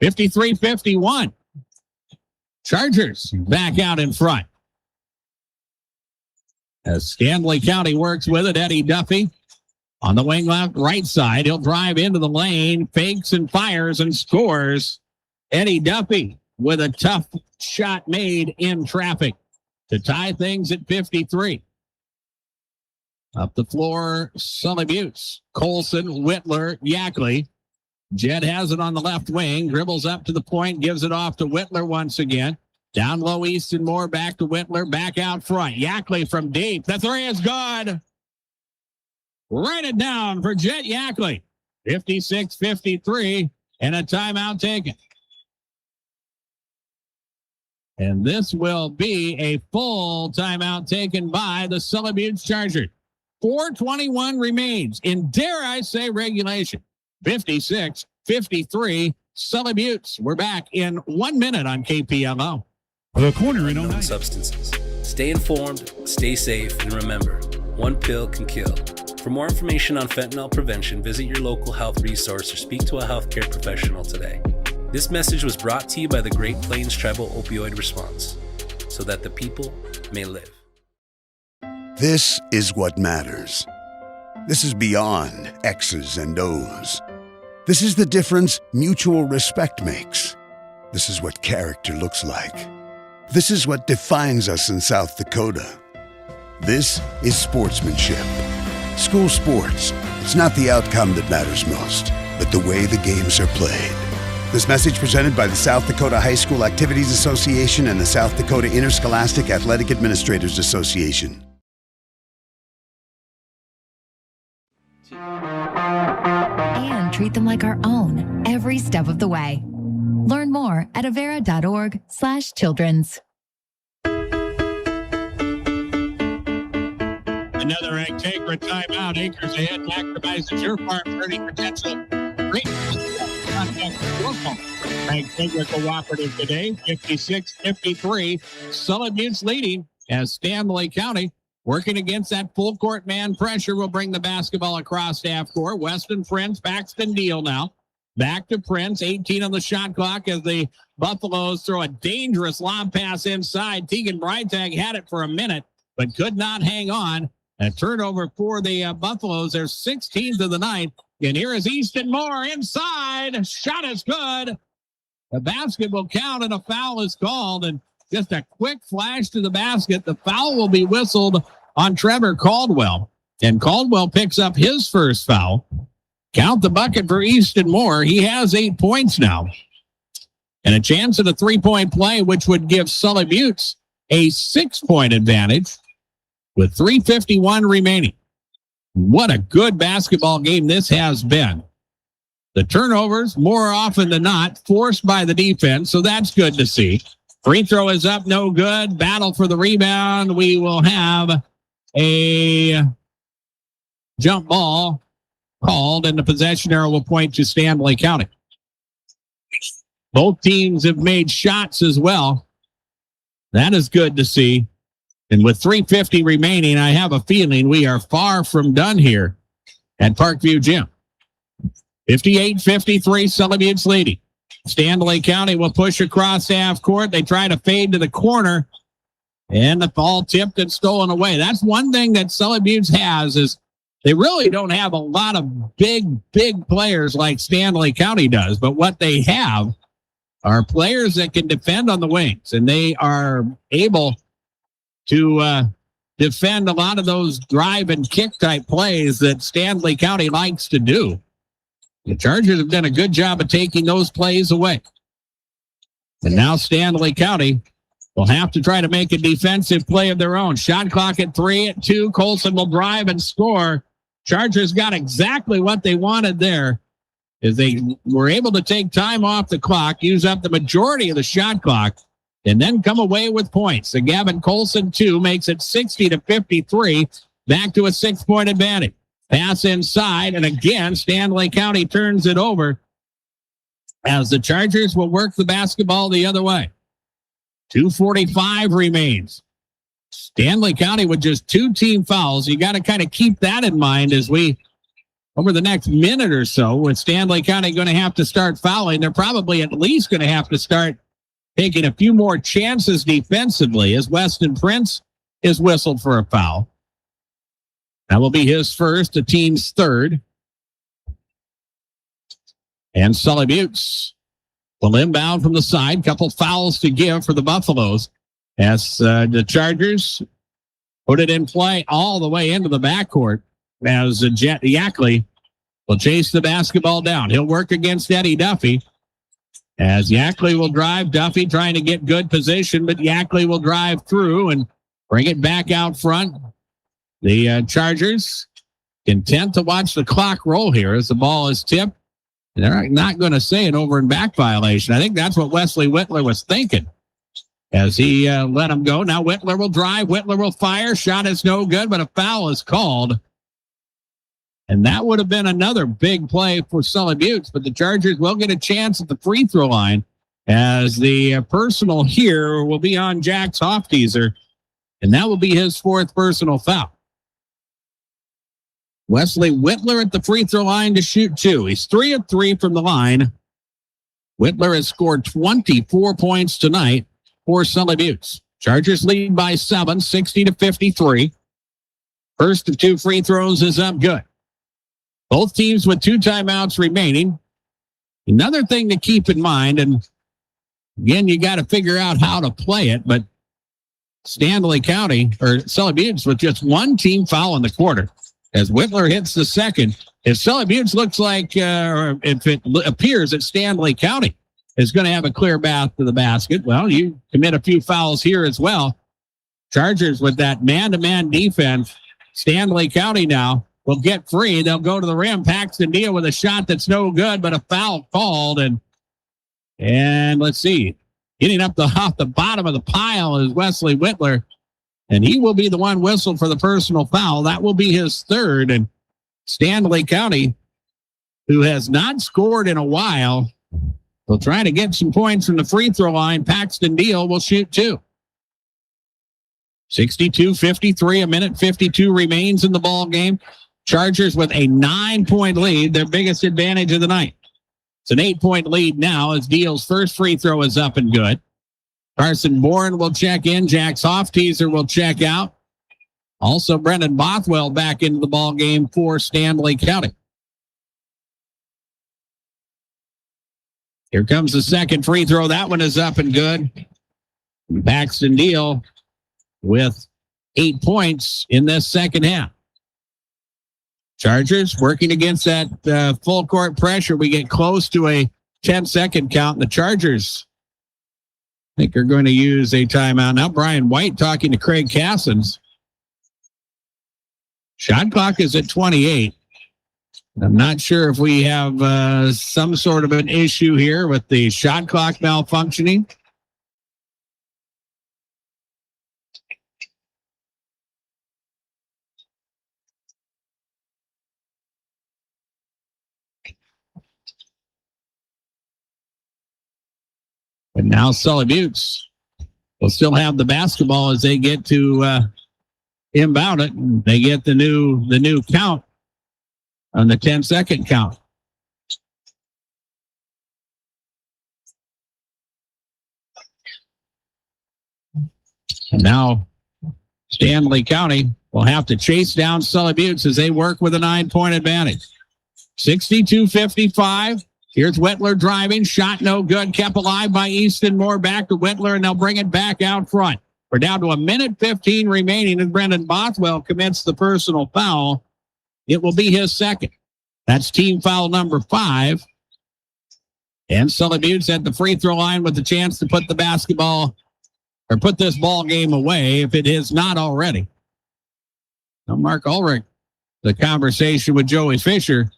53-51. Chargers back out in front. As Stanley County works with it, Eddie Duffy on the wing left, right side. He'll drive into the lane, fakes and fires and scores. Eddie Duffy with a tough shot made in traffic to tie things at 53. Up the floor, Sully Buttes, Colson, Whitler, Yackley. Jed has it on the left wing, dribbles up to the point, gives it off to Whitler once again. Down low, Easton Moore, back to Whitler, back out front. Yackley from deep. The 3 is good. Write it down for Jet Yackley. 56-53, and a timeout taken. And this will be a full timeout taken by the Sully Buttes Chargers. 4:21 remains in, dare I say, regulation. 56-53, Sully Buttes. We're back in 1 minute on KPLO. The Corner in 09. Substances. Stay informed, stay safe, and remember, one pill can kill. For more information on fentanyl prevention, visit your local health resource or speak to a healthcare professional today. This message was brought to you by the Great Plains Tribal Opioid Response, so that the people may live. This is what matters. This is beyond X's and O's. This is the difference mutual respect makes. This is what character looks like. This is what defines us in South Dakota. This is sportsmanship. School sports, it's not the outcome that matters most, but the way the games are played. This message presented by the South Dakota High School Activities Association and the South Dakota Interscholastic Athletic Administrators Association. And treat them like our own every step of the way. Learn more at avera.org/children's. Another Integra timeout. Acres ahead maximizes your farm earning potential. Great contact with your phone. Integra Cooperative today, 56-53. Sully Buttes leading as Stanley County working against that full court man pressure will bring the basketball across half court. Weston Prince, Paxton Deal now. Back to Prince, 18 on the shot clock as the Buffaloes throw a dangerous lob pass inside. Tegan Breitag had it for a minute, but could not hang on. A turnover for the Buffaloes. They're 16th of the night. And here is Easton Moore inside. Shot is good. The basket will count and a foul is called. And just a quick flash to the basket. The foul will be whistled on Trevor Caldwell. And Caldwell picks up his first foul. Count the bucket for Easton Moore. He has 8 points now. And a chance at a three-point play, which would give Sully Buttes a 6-point advantage with 3:51 remaining. What a good basketball game this has been. The turnovers, more often than not, forced by the defense, so that's good to see. Free throw is up, no good. Battle for the rebound. We will have a jump ball called, and the possession arrow will point to Stanley County. Both teams have made shots as well. That is good to see. And with 3:50 remaining, I have a feeling we are far from done here at Parkview Gym. 58-53, Sully Buttes leading. Stanley County will push across half court. They try to fade to the corner, and the ball tipped and stolen away. That's one thing that Sully Buttes has is they really don't have a lot of big players like Stanley County does, but what they have are players that can defend on the wings, and they are able to defend a lot of those drive and kick type plays that Stanley County likes to do. The Chargers have done a good job of taking those plays away. And now Stanley County will have to try to make a defensive play of their own. Shot clock at 3 at 2. Colson will drive and score. Chargers got exactly what they wanted there as they were able to take time off the clock, use up the majority of the shot clock, and then come away with points. So Gavin Colson, 2, makes it 60-53, back to a 6-point advantage. Pass inside, and again, Stanley County turns it over as the Chargers will work the basketball the other way. 2:45 remains. Stanley County with just 2 team fouls. You got to kind of keep that in mind as we, over the next minute or so, with Stanley County going to have to start fouling, they're probably at least going to have to start taking a few more chances defensively as Weston Prince is whistled for a foul. That will be his first, the team's third. And Sully Buttes will inbound from the side. Couple fouls to give for the Buffaloes as the Chargers put it in play all the way into the backcourt as Yackley will chase the basketball down. He'll work against Eddie Duffy as Yackley will drive. Duffy trying to get good position, but Yackley will drive through and bring it back out front. The Chargers content to watch the clock roll here as the ball is tipped. They're not going to say an over and back violation. I think that's what Wesley Whitler was thinking. as he let him go. Now Whitler will drive. Whitler will fire. Shot is no good, but a foul is called. And that would have been another big play for Sully Buttes, but the Chargers will get a chance at the free throw line as the personal here will be on Jack Hofteaser, and that will be his fourth personal foul. Wesley Whitler at the free throw line to shoot 2. He's 3 of 3 from the line. Whitler has scored 24 points tonight for Sully Buttes. Chargers lead by 7, 60-53. First of 2 free throws is up good. Both teams with 2 timeouts remaining. Another thing to keep in mind, and again, you got to figure out how to play it, but Stanley County, or Sully Buttes, with just 1 team foul in the quarter. As Whitler hits the second, if Sully Buttes looks like, or if it appears that Stanley County is going to have a clear path to the basket, well, you commit a few fouls here as well. Chargers with that man-to-man defense. Stanley County now will get free. They'll go to the rim. Paxton Deal with a shot that's no good, but a foul called. And let's see, getting up off the bottom of the pile is Wesley Whitler. And he will be the one whistled for the personal foul. That will be his third. And Stanley County, who has not scored in a while, will try to get some points from the free throw line. Paxton Deal will shoot 2. 62-53, a minute 52 remains in the ball game. Chargers with a 9-point lead, their biggest advantage of the night. It's an 8-point lead now as Deal's first free throw is up and good. Carson Bourne will check in. Jack Hofteaser will check out. Also, Brendan Bothwell back into the ball game for Stanley County. Here comes the second free throw. That one is up and good. Paxton Deal with 8 points in this second half. Chargers working against that full court pressure. We get close to a 10-second count. The Chargers, I think, are going to use a timeout. Now Brian White talking to Craig Cassins. Shot clock is at 28. I'm not sure if we have some sort of an issue here with the shot clock malfunctioning. But now Sully Buttes will still have the basketball as they get to inbound it. They get the new count on the 10-second count. And now Stanley County will have to chase down Sully Buttes as they work with a 9-point advantage. 62-55. Here's Whitler driving. Shot no good. Kept alive by Easton Moore. Back to Whitler, and they'll bring it back out front. We're down to a minute 15 remaining, and Brendan Bothwell commits the personal foul. It will be his second. That's team foul number 5. And Sully Buttes at the free throw line with the chance to put the basketball, or put this ball game away if it is not already. Now Mark Ulrich, the conversation with Joey Fisher,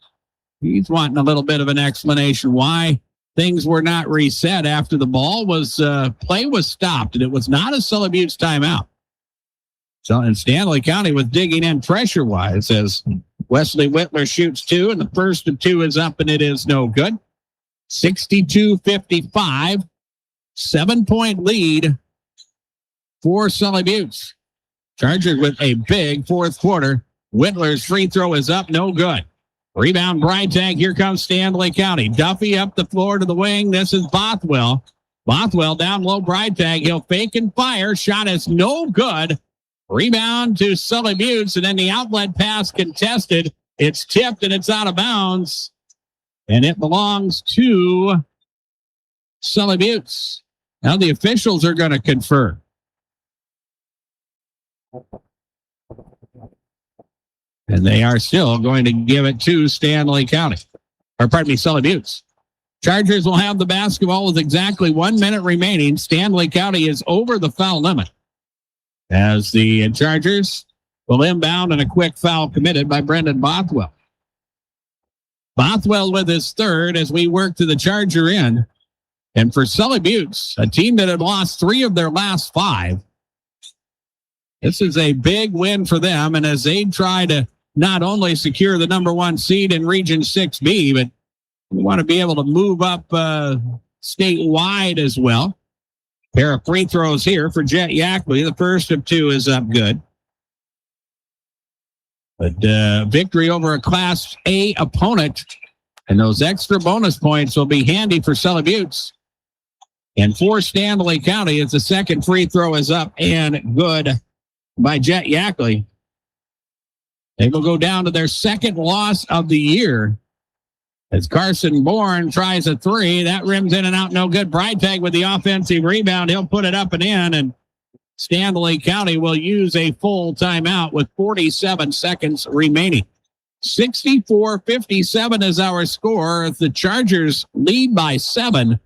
he's wanting a little bit of an explanation why things were not reset after the ball was play was stopped, and it was not a Sully Buttes timeout. So, and Stanley County was digging in pressure-wise as Wesley Whitler shoots 2, and the first of 2 is up, and it is no good. 62-55, 7-point lead for Sully Buttes. Chargers with a big fourth quarter. Whitler's free throw is up, no good. Rebound, Breitag. Here comes Stanley County. Duffy up the floor to the wing. This is Bothwell. Bothwell down low, Breitag. He'll fake and fire. Shot is no good. Rebound to Sully Buttes, and then the outlet pass contested. It's tipped, and it's out of bounds. And it belongs to Sully Buttes. Now the officials are going to confer. And they are still going to give it to Stanley County. Or pardon me, Sully Buttes. Chargers will have the basketball with exactly 1 minute remaining. Stanley County is over the foul limit, as the Chargers will inbound, and a quick foul committed by Brendan Bothwell. Bothwell with his third as we work to the Charger end. And for Sully Buttes, a team that had lost 3 of their last 5, this is a big win for them. And as they try to not only secure the number 1 seed in Region 6B, but we want to be able to move up statewide as well. Pair of free throws here for Jet Yackley. The first of 2 is up good. But victory over a Class A opponent, and those extra bonus points will be handy for Sully Buttes. And for Stanley County, it's the second free throw is up and good by Jet Yackley. They will go down to their second loss of the year as Carson Bourne tries a 3. That rims in and out, no good. Breitag with the offensive rebound. He'll put it up and in, and Stanley County will use a full timeout with 47 seconds remaining. 64-57 is our score. The Chargers lead by 7.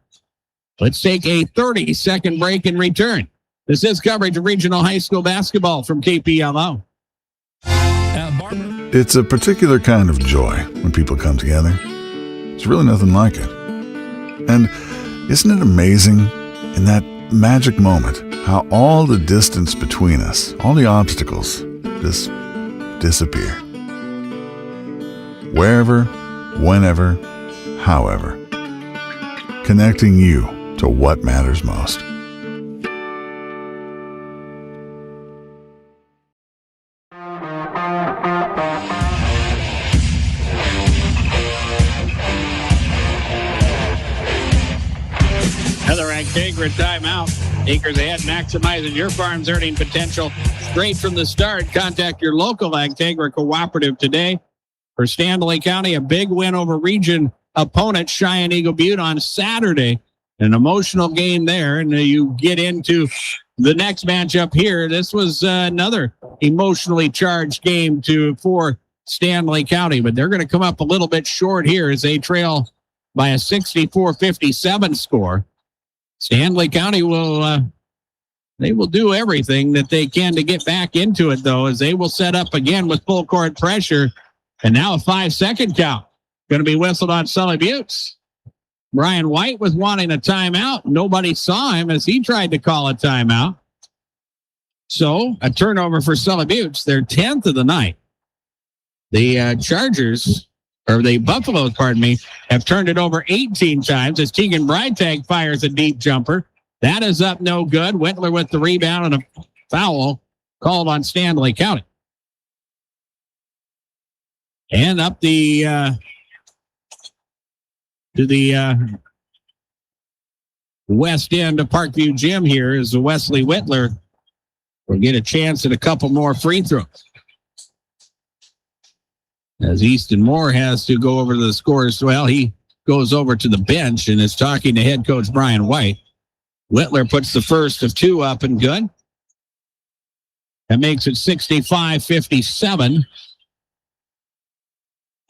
Let's take a 30-second break and return. This is coverage of regional high school basketball from KPLO. It's a particular kind of joy when people come together. There's really nothing like it. And isn't it amazing in that magic moment how all the distance between us, all the obstacles, just disappear? Wherever, whenever, however. Connecting you to what matters most. Another Actegra timeout. Acres ahead, maximizing your farm's earning potential straight from the start. Contact your local Actegra cooperative today. For Stanley County, a big win over region opponent Cheyenne Eagle Butte on Saturday. An emotional game there, and you get into the next matchup here. This was another emotionally charged game for Stanley County, but they're going to come up a little bit short here as they trail by a 64-57 score. Stanley County will do everything that they can to get back into it, though, as they will set up again with full court pressure. And now a 5-second count going to be whistled on Sully Buttes. Brian White was wanting a timeout. Nobody saw him as he tried to call a timeout. So a turnover for Sully Buttes, their 10th of the night. The Buffaloes, have turned it over 18 times as Tegan Breitag fires a deep jumper. That is up no good. Whitler with the rebound and a foul called on Stanley County. And up to the west end of Parkview Gym here is Wesley Whitler. Will get a chance at a couple more free throws. As Easton Moore has to go over to the scores. Well, he goes over to the bench and is talking to head coach Brian White. Whitler puts the first of 2 up and good. That makes it 65-57.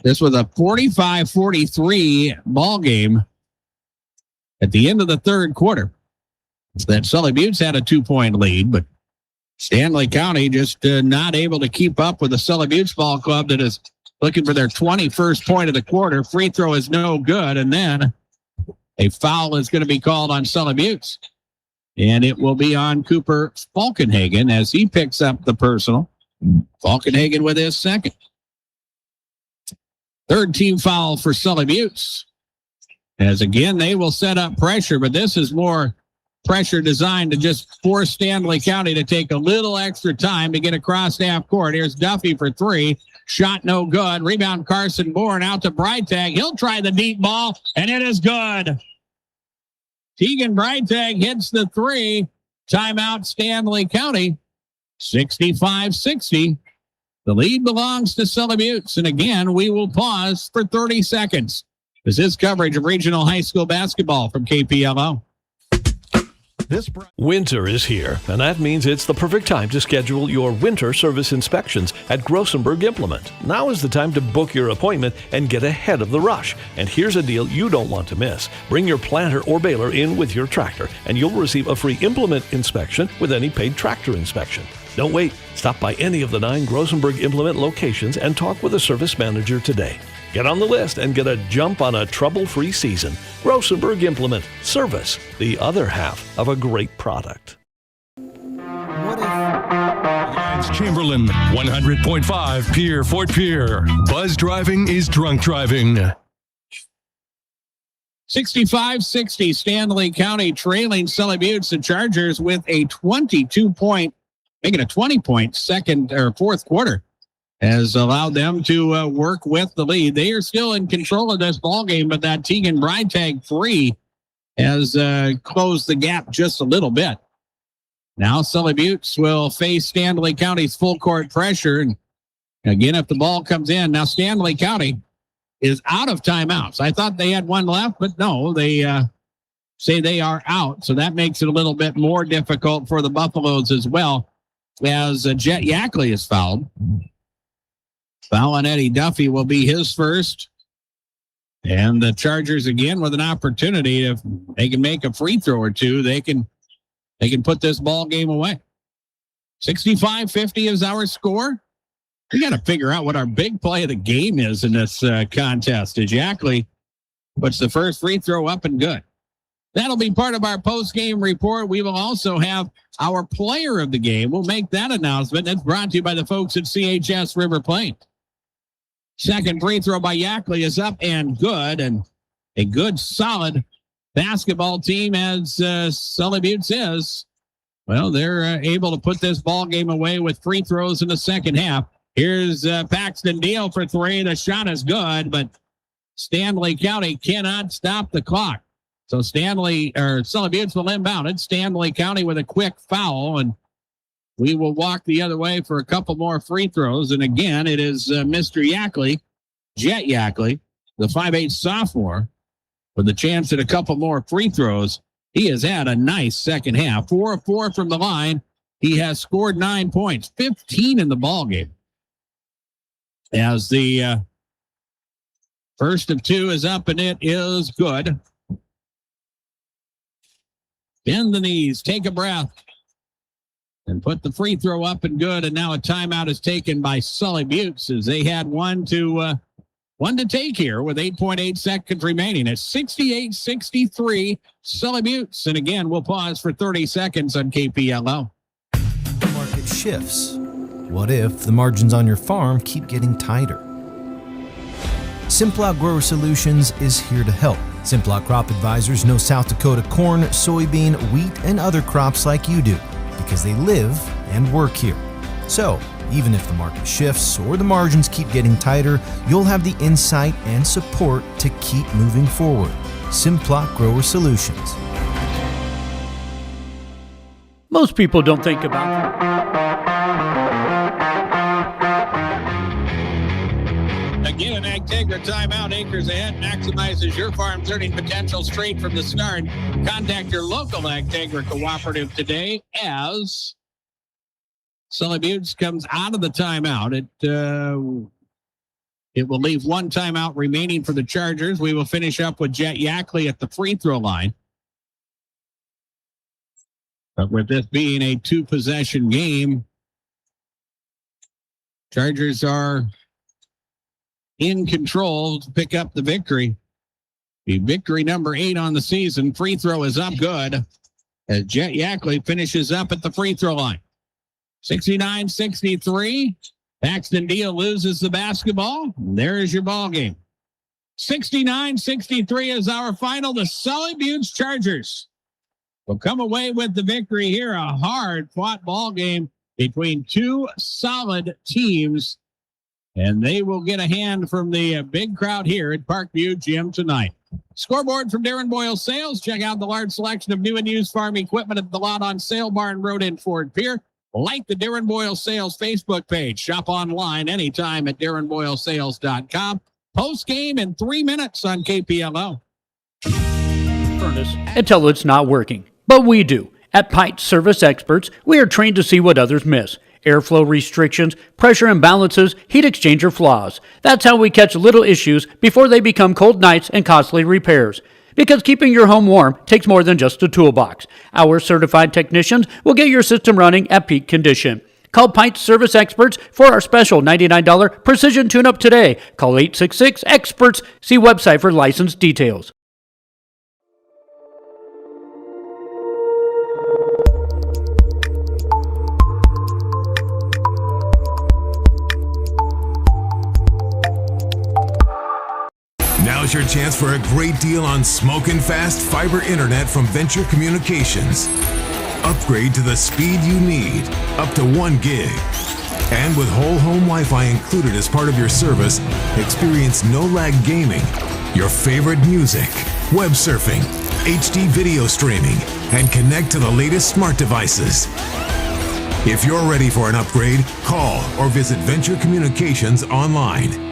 This was a 45-43 ball game at the end of the third quarter. That Sully Buttes had a 2-point lead, but Stanley County just not able to keep up with the Sully Buttes ball club that is looking for their 21st point of the quarter. Free throw is no good, and then a foul is going to be called on Sully Buttes. And it will be on Cooper Falkenhagen as he picks up the personal. Falkenhagen with his second. Third team foul for Sully Buttes. As again, they will set up pressure, but this is more pressure designed to just force Stanley County to take a little extra time to get across half court. Here's Duffy for 3. Shot no good. Rebound Carson Bourne out to Breitag. He'll try the deep ball, and it is good. Tegan Breitag hits the 3. Timeout Stanley County. 65-60. The lead belongs to Sully Buttes. And again, we will pause for 30 seconds. This is coverage of regional high school basketball from KPLO. Winter is here, and that means it's the perfect time to schedule your winter service inspections at Grossenberg Implement. Now is the time to book your appointment and get ahead of the rush. And here's a deal you don't want to miss. Bring your planter or baler in with your tractor, and you'll receive a free implement inspection with any paid tractor inspection. Don't wait. Stop by any of the 9 Grossenberg Implement locations and talk with a service manager today. Get on the list and get a jump on a trouble-free season. Rosenberg Implement. Service, the other half of a great product. Lions Chamberlain, 100.5 Pier Fort Pier. Buzz driving is drunk driving. 65-60, Stanley County trailing Sully Buttes. The Chargers with a 22-point, making a 20-point fourth quarter has allowed them to work with the lead. They are still in control of this ball game, but that Tegan Breitag 3 has closed the gap just a little bit. Now Sully Buttes will face Stanley County's full court pressure. And again, if the ball comes in, now Stanley County is out of timeouts. I thought they had one left, but no, they say they are out. So that makes it a little bit more difficult for the Buffaloes as well, as Jet Yackley is fouled. Foul on Eddie Duffy will be his first. And the Chargers again with an opportunity. If they can make a free throw or two, they can put this ball game away. 65-50 is our score. We got to figure out what our big play of the game is in this contest. As Yackley puts the first free throw up and good. That'll be part of our post-game report. We will also have our player of the game. We'll make that announcement. That's brought to you by the folks at CHS River Plains. Second free throw by Yackley is up and good. And a good, solid basketball team as Sully Buttes is. Well, they're able to put this ball game away with free throws in the second half. Here's Paxton Deal for three. The shot is good, but Stanley County cannot stop the clock. So Sully Buttes will inbound it. Stanley County with a quick foul, and we will walk the other way for a couple more free throws. And again, it is Mr. Yackley, Jet Yackley, the 5'8" sophomore, with a chance at a couple more free throws. He has had a nice second half. 4 of 4 from the line. He has scored 9 points, 15 in the ball game. As the first of 2 is up, and it is good. Bend the knees, take a breath, and put the free throw up and good. And now a timeout is taken by Sully Buttes as they had one to take here with 8.8 seconds remaining. It's 68-63 Sully Buttes. And again, we'll pause for 30 seconds on KPLO. The market shifts. What if the margins on your farm keep getting tighter? Simplot Grower Solutions is here to help. Simplot Crop Advisors know South Dakota corn, soybean, wheat, and other crops like you do because they live and work here. So, even if the market shifts or the margins keep getting tighter, you'll have the insight and support to keep moving forward. Simplot Grower Solutions. Most people don't think about that. Again, an Agtegra timeout. Acres ahead maximizes your farm's earning potential straight from the start. Contact your local Agtegra cooperative today as Sully Buttes comes out of the timeout. It will leave one timeout remaining for the Chargers. We will finish up with Jet Yackley at the free throw line. But with this being a 2-possession game, Chargers are in control to pick up the victory. The victory number 8 on the season. Free throw is up good as Jet Yackley finishes up at the free throw line. 69-63. Paxton Deal loses the basketball. There is your ball game. 69-63 is our final. The Sully Buttes Chargers will come away with the victory here. A hard-fought ball game between two solid teams, and they will get a hand from the big crowd here at Parkview Gym tonight. Scoreboard from Darren Boyle Sales. Check out the large selection of new and used farm equipment at the lot on Sale Barn Road in Fort Pierre. Like the Darren Boyle Sales Facebook page. Shop online anytime at DarrenBoyleSales.com. Postgame in 3 minutes on KPLO. Furnace until it's not working. But we do. At Pipe Service Experts, we are trained to see what others miss. Airflow restrictions, pressure imbalances, heat exchanger flaws. That's how we catch little issues before they become cold nights and costly repairs. Because keeping your home warm takes more than just a toolbox. Our certified technicians will get your system running at peak condition. Call Pint Service Experts for our special $99 precision tune-up today. Call 866-EXPERTS. See website for license details. Now's your chance for a great deal on smoking fast fiber internet from Venture Communications. Upgrade to the speed you need, up to 1 gig. And with whole home Wi-Fi included as part of your service, experience no-lag gaming, your favorite music, web surfing, HD video streaming, and connect to the latest smart devices. If you're ready for an upgrade, call or visit Venture Communications online.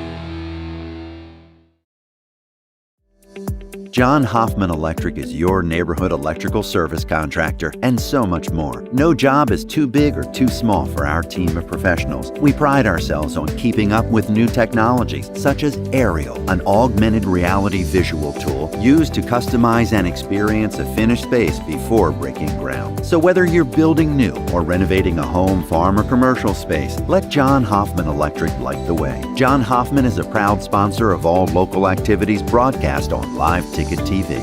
John Hoffman Electric is your neighborhood electrical service contractor, and so much more. No job is too big or too small for our team of professionals. We pride ourselves on keeping up with new technologies, such as Aerial, an augmented reality visual tool used to customize and experience a finished space before breaking ground. So whether you're building new or renovating a home, farm, or commercial space, let John Hoffman Electric light the way. John Hoffman is a proud sponsor of all local activities broadcast on Live Ticket TV.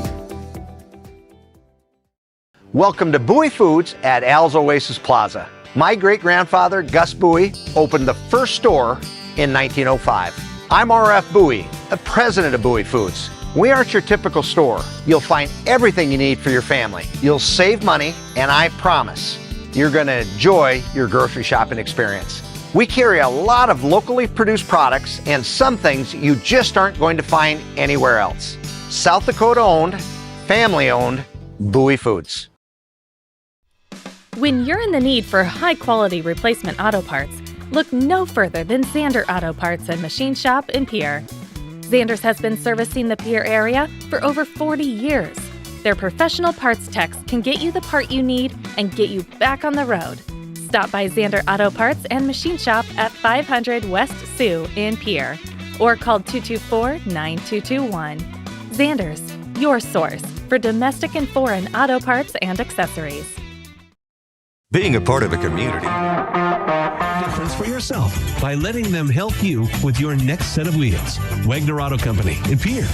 Welcome to Bowie Foods at Al's Oasis Plaza. My great-grandfather, Gus Bowie, opened the first store in 1905. I'm R.F. Bowie, the president of Bowie Foods. We aren't your typical store. You'll find everything you need for your family. You'll save money, and I promise you're going to enjoy your grocery shopping experience. We carry a lot of locally produced products and some things you just aren't going to find anywhere else. South Dakota owned, family owned, Bowie Foods. When you're in the need for high quality replacement auto parts, look no further than Zander Auto Parts and Machine Shop in Pierre. Zander's has been servicing the Pierre area for over 40 years. Their professional parts techs can get you the part you need and get you back on the road. Stop by Zander Auto Parts and Machine Shop at 500 West Sioux in Pierre or call 224-9221. Zander's, your source for domestic and foreign auto parts and accessories. Being a part of a community. Difference for yourself by letting them help you with your next set of wheels. Wagner Auto Company in Pierre.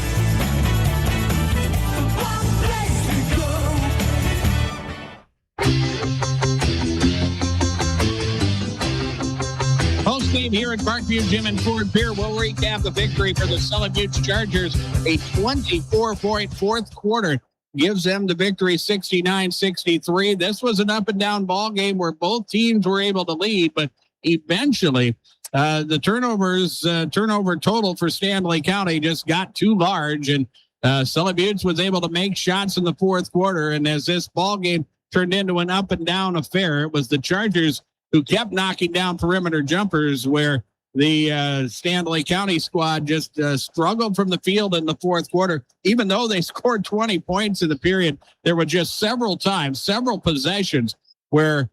Postgame here at Parkview Gym and Ford Pier. We'll recap the victory for the Sully Chargers. A 24-point fourth quarter gives them the victory 69-63. This was an up-and-down ball game where both teams were able to lead, but eventually the turnover total for Stanley County just got too large, and Sully Buttes was able to make shots in the fourth quarter. And as this ball game turned into an up-and-down affair, it was the Chargers who kept knocking down perimeter jumpers, where the Stanley County squad just struggled from the field in the fourth quarter. Even though they scored 20 points in the period, there were just several possessions where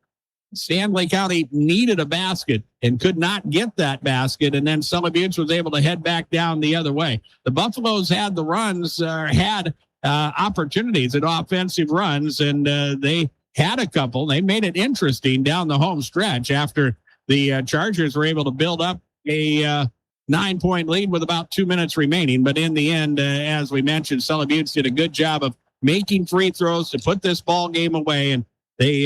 Stanley County needed a basket and could not get that basket, and then Sully Buttes was able to head back down the other way. The Buffaloes had the runs, had opportunities at offensive runs, and they had a couple. They made it interesting down the home stretch after the Chargers were able to build up a 9-point lead with about 2 minutes remaining. But in the end, as we mentioned, Sully Buttes did a good job of making free throws to put this ball game away, and they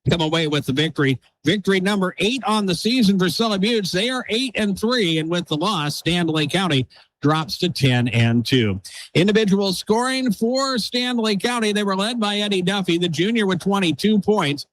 come away with the victory. Victory number 8 on the season for Sully Buttes. They are 8-3, and with the loss, Stanley County drops to 10-2. Individual scoring for Stanley County, they were led by Eddie Duffy, the junior, with 22 points.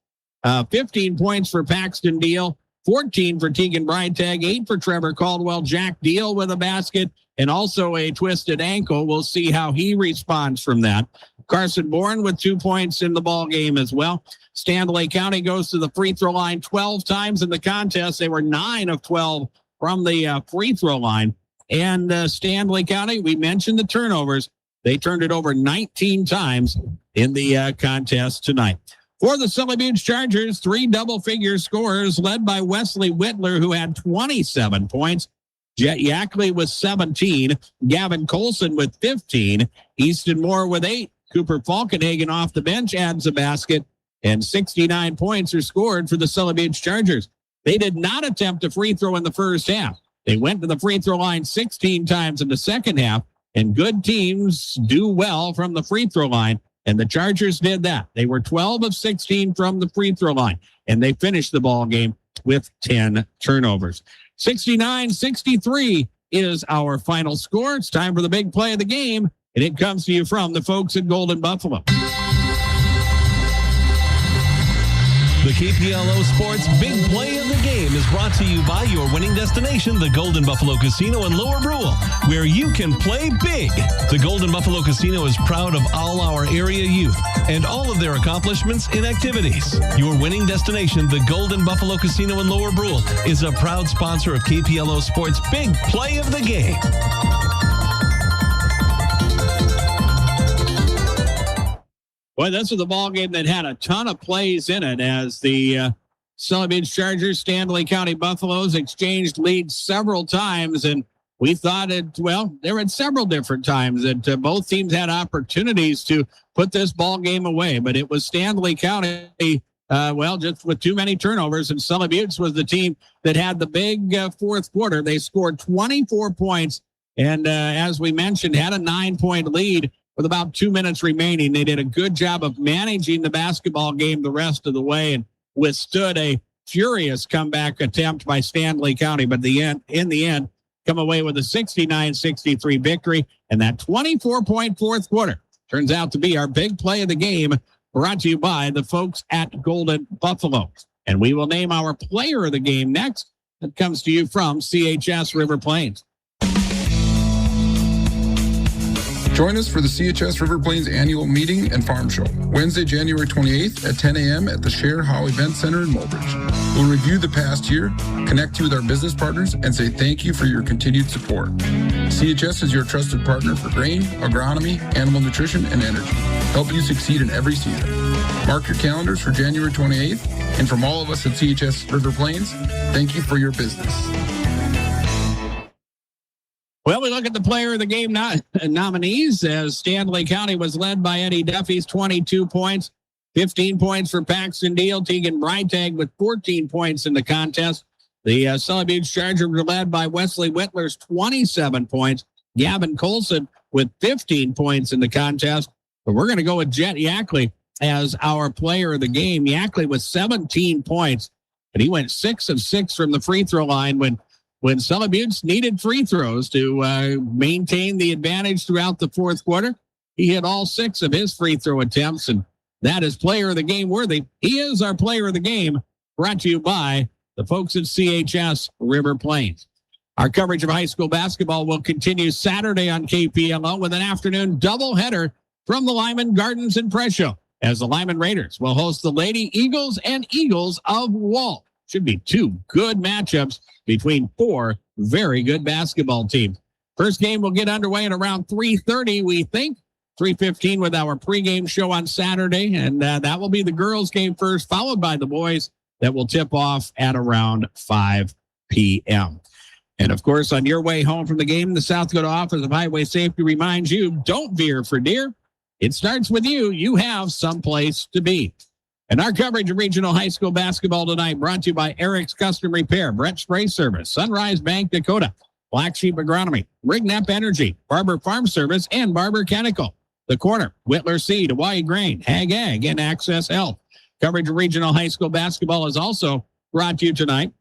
15 points for Paxton Deal, 14 for Tegan Breitag, 8 for Trevor Caldwell. Jack Deal with a basket and also a twisted ankle. We'll see how he responds from that. Carson Bourne with 2 points in the ball game as well. Stanley County goes to the free throw line 12 times in the contest. They were 9 of 12 from the free throw line. And Stanley County, we mentioned the turnovers. They turned it over 19 times in the contest tonight. For the Sully Buttes Chargers, 3 double-figure scorers led by Wesley Whitler, who had 27 points. Jet Yackley with 17. Gavin Colson with 15. Easton Moore with 8. Cooper Falkenhagen off the bench adds a basket. and 69 points are scored for the Sully Beach Chargers. They did not attempt a free throw in the first half. They went to the free throw line 16 times in the second half, and good teams do well from the free throw line, and the Chargers did that. They were 12 of 16 from the free throw line, and they finished the ball game with 10 turnovers. 69-63 is our final score. It's time for the big play of the game, and it comes to you from the folks at Golden Buffalo. The KPLO Sports Big Play of the Game is brought to you by your winning destination, the Golden Buffalo Casino in Lower Brule, where you can play big. The Golden Buffalo Casino is proud of all our area youth and all of their accomplishments in activities. Your winning destination, the Golden Buffalo Casino in Lower Brule, is a proud sponsor of KPLO Sports Big Play of the Game. Boy, this was a ball game that had a ton of plays in it as the Sully Beach Chargers, Stanley County Buffaloes exchanged leads several times, and we thought there were several different times that both teams had opportunities to put this ball game away, but it was Stanley County, just with too many turnovers, and Sully Beach was the team that had the big fourth quarter. They scored 24 points, and as we mentioned, had a 9-point lead with about 2 minutes remaining. They did a good job of managing the basketball game the rest of the way and withstood a furious comeback attempt by Stanley County. But in the end, come away with a 69-63 victory. And that 24-point fourth quarter turns out to be our big play of the game, brought to you by the folks at Golden Buffalo. And we will name our player of the game next. That comes to you from CHS River Plains. Join us for the CHS River Plains Annual Meeting and Farm Show, Wednesday, January 28th at 10 a.m. at the Share Howe Event Center in Mulbridge. We'll review the past year, connect you with our business partners, and say thank you for your continued support. CHS is your trusted partner for grain, agronomy, animal nutrition, and energy, helping you succeed in every season. Mark your calendars for January 28th, and from all of us at CHS River Plains, thank you for your business. Well, we look at the player of the game nominees as Stanley County was led by Eddie Duffy's 22 points, 15 points for Paxton Deal, Tegan Breitag with 14 points in the contest. The Sully Beach Chargers were led by Wesley Whitler's 27 points, Gavin Colson with 15 points in the contest. But we're going to go with Jet Yackley as our player of the game. Yackley with 17 points, but he went 6 of 6 from the free throw line when Sully Beach needed free throws to maintain the advantage throughout the fourth quarter. He hit all 6 of his free throw attempts, and that is player of the game worthy. He is our player of the game, brought to you by the folks at CHS River Plains. Our coverage of high school basketball will continue Saturday on KPLO with an afternoon doubleheader from the Lyman Gardens and Press Show, as the Lyman Raiders will host the Lady Eagles and Eagles of Wall. Should be 2 good matchups between 4 very good basketball teams. First game will get underway at around 3:30, we think. 3:15 with our pregame show on Saturday, and that will be the girls' game first, followed by the boys that will tip off at around 5 p.m. And, of course, on your way home from the game, the South Dakota Office of Highway Safety reminds you, don't veer for deer. It starts with you. You have someplace to be. And our coverage of regional high school basketball tonight brought to you by Eric's Custom Repair, Brett Spray Service, Sunrise Bank Dakota, Black Sheep Agronomy, Rignep Energy, Barber Farm Service, and Barber Chemical. The Corner, Whitler Seed, Hawaii Grain, Hag Ag, and Access Health. Coverage of regional high school basketball is also brought to you tonight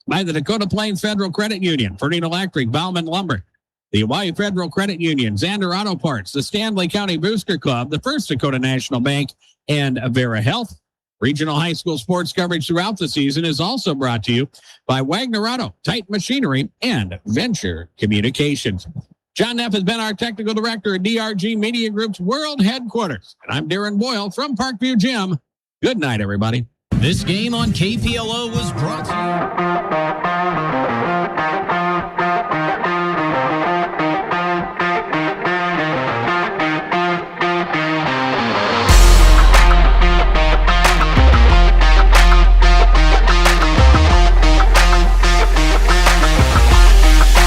by the Dakota Plains Federal Credit Union, Ferdinand Electric, Bauman Lumber, the Hawaii Federal Credit Union, Zander Auto Parts, the Stanley County Booster Club, the First Dakota National Bank, and Avera Health. Regional high school sports coverage throughout the season is also brought to you by Wagner Auto, Titan Machinery, and Venture Communications. John Neff has been our technical director at DRG Media Group's World Headquarters. And I'm Darren Boyle from Parkview Gym. Good night, everybody. This game on KPLO was brought to you.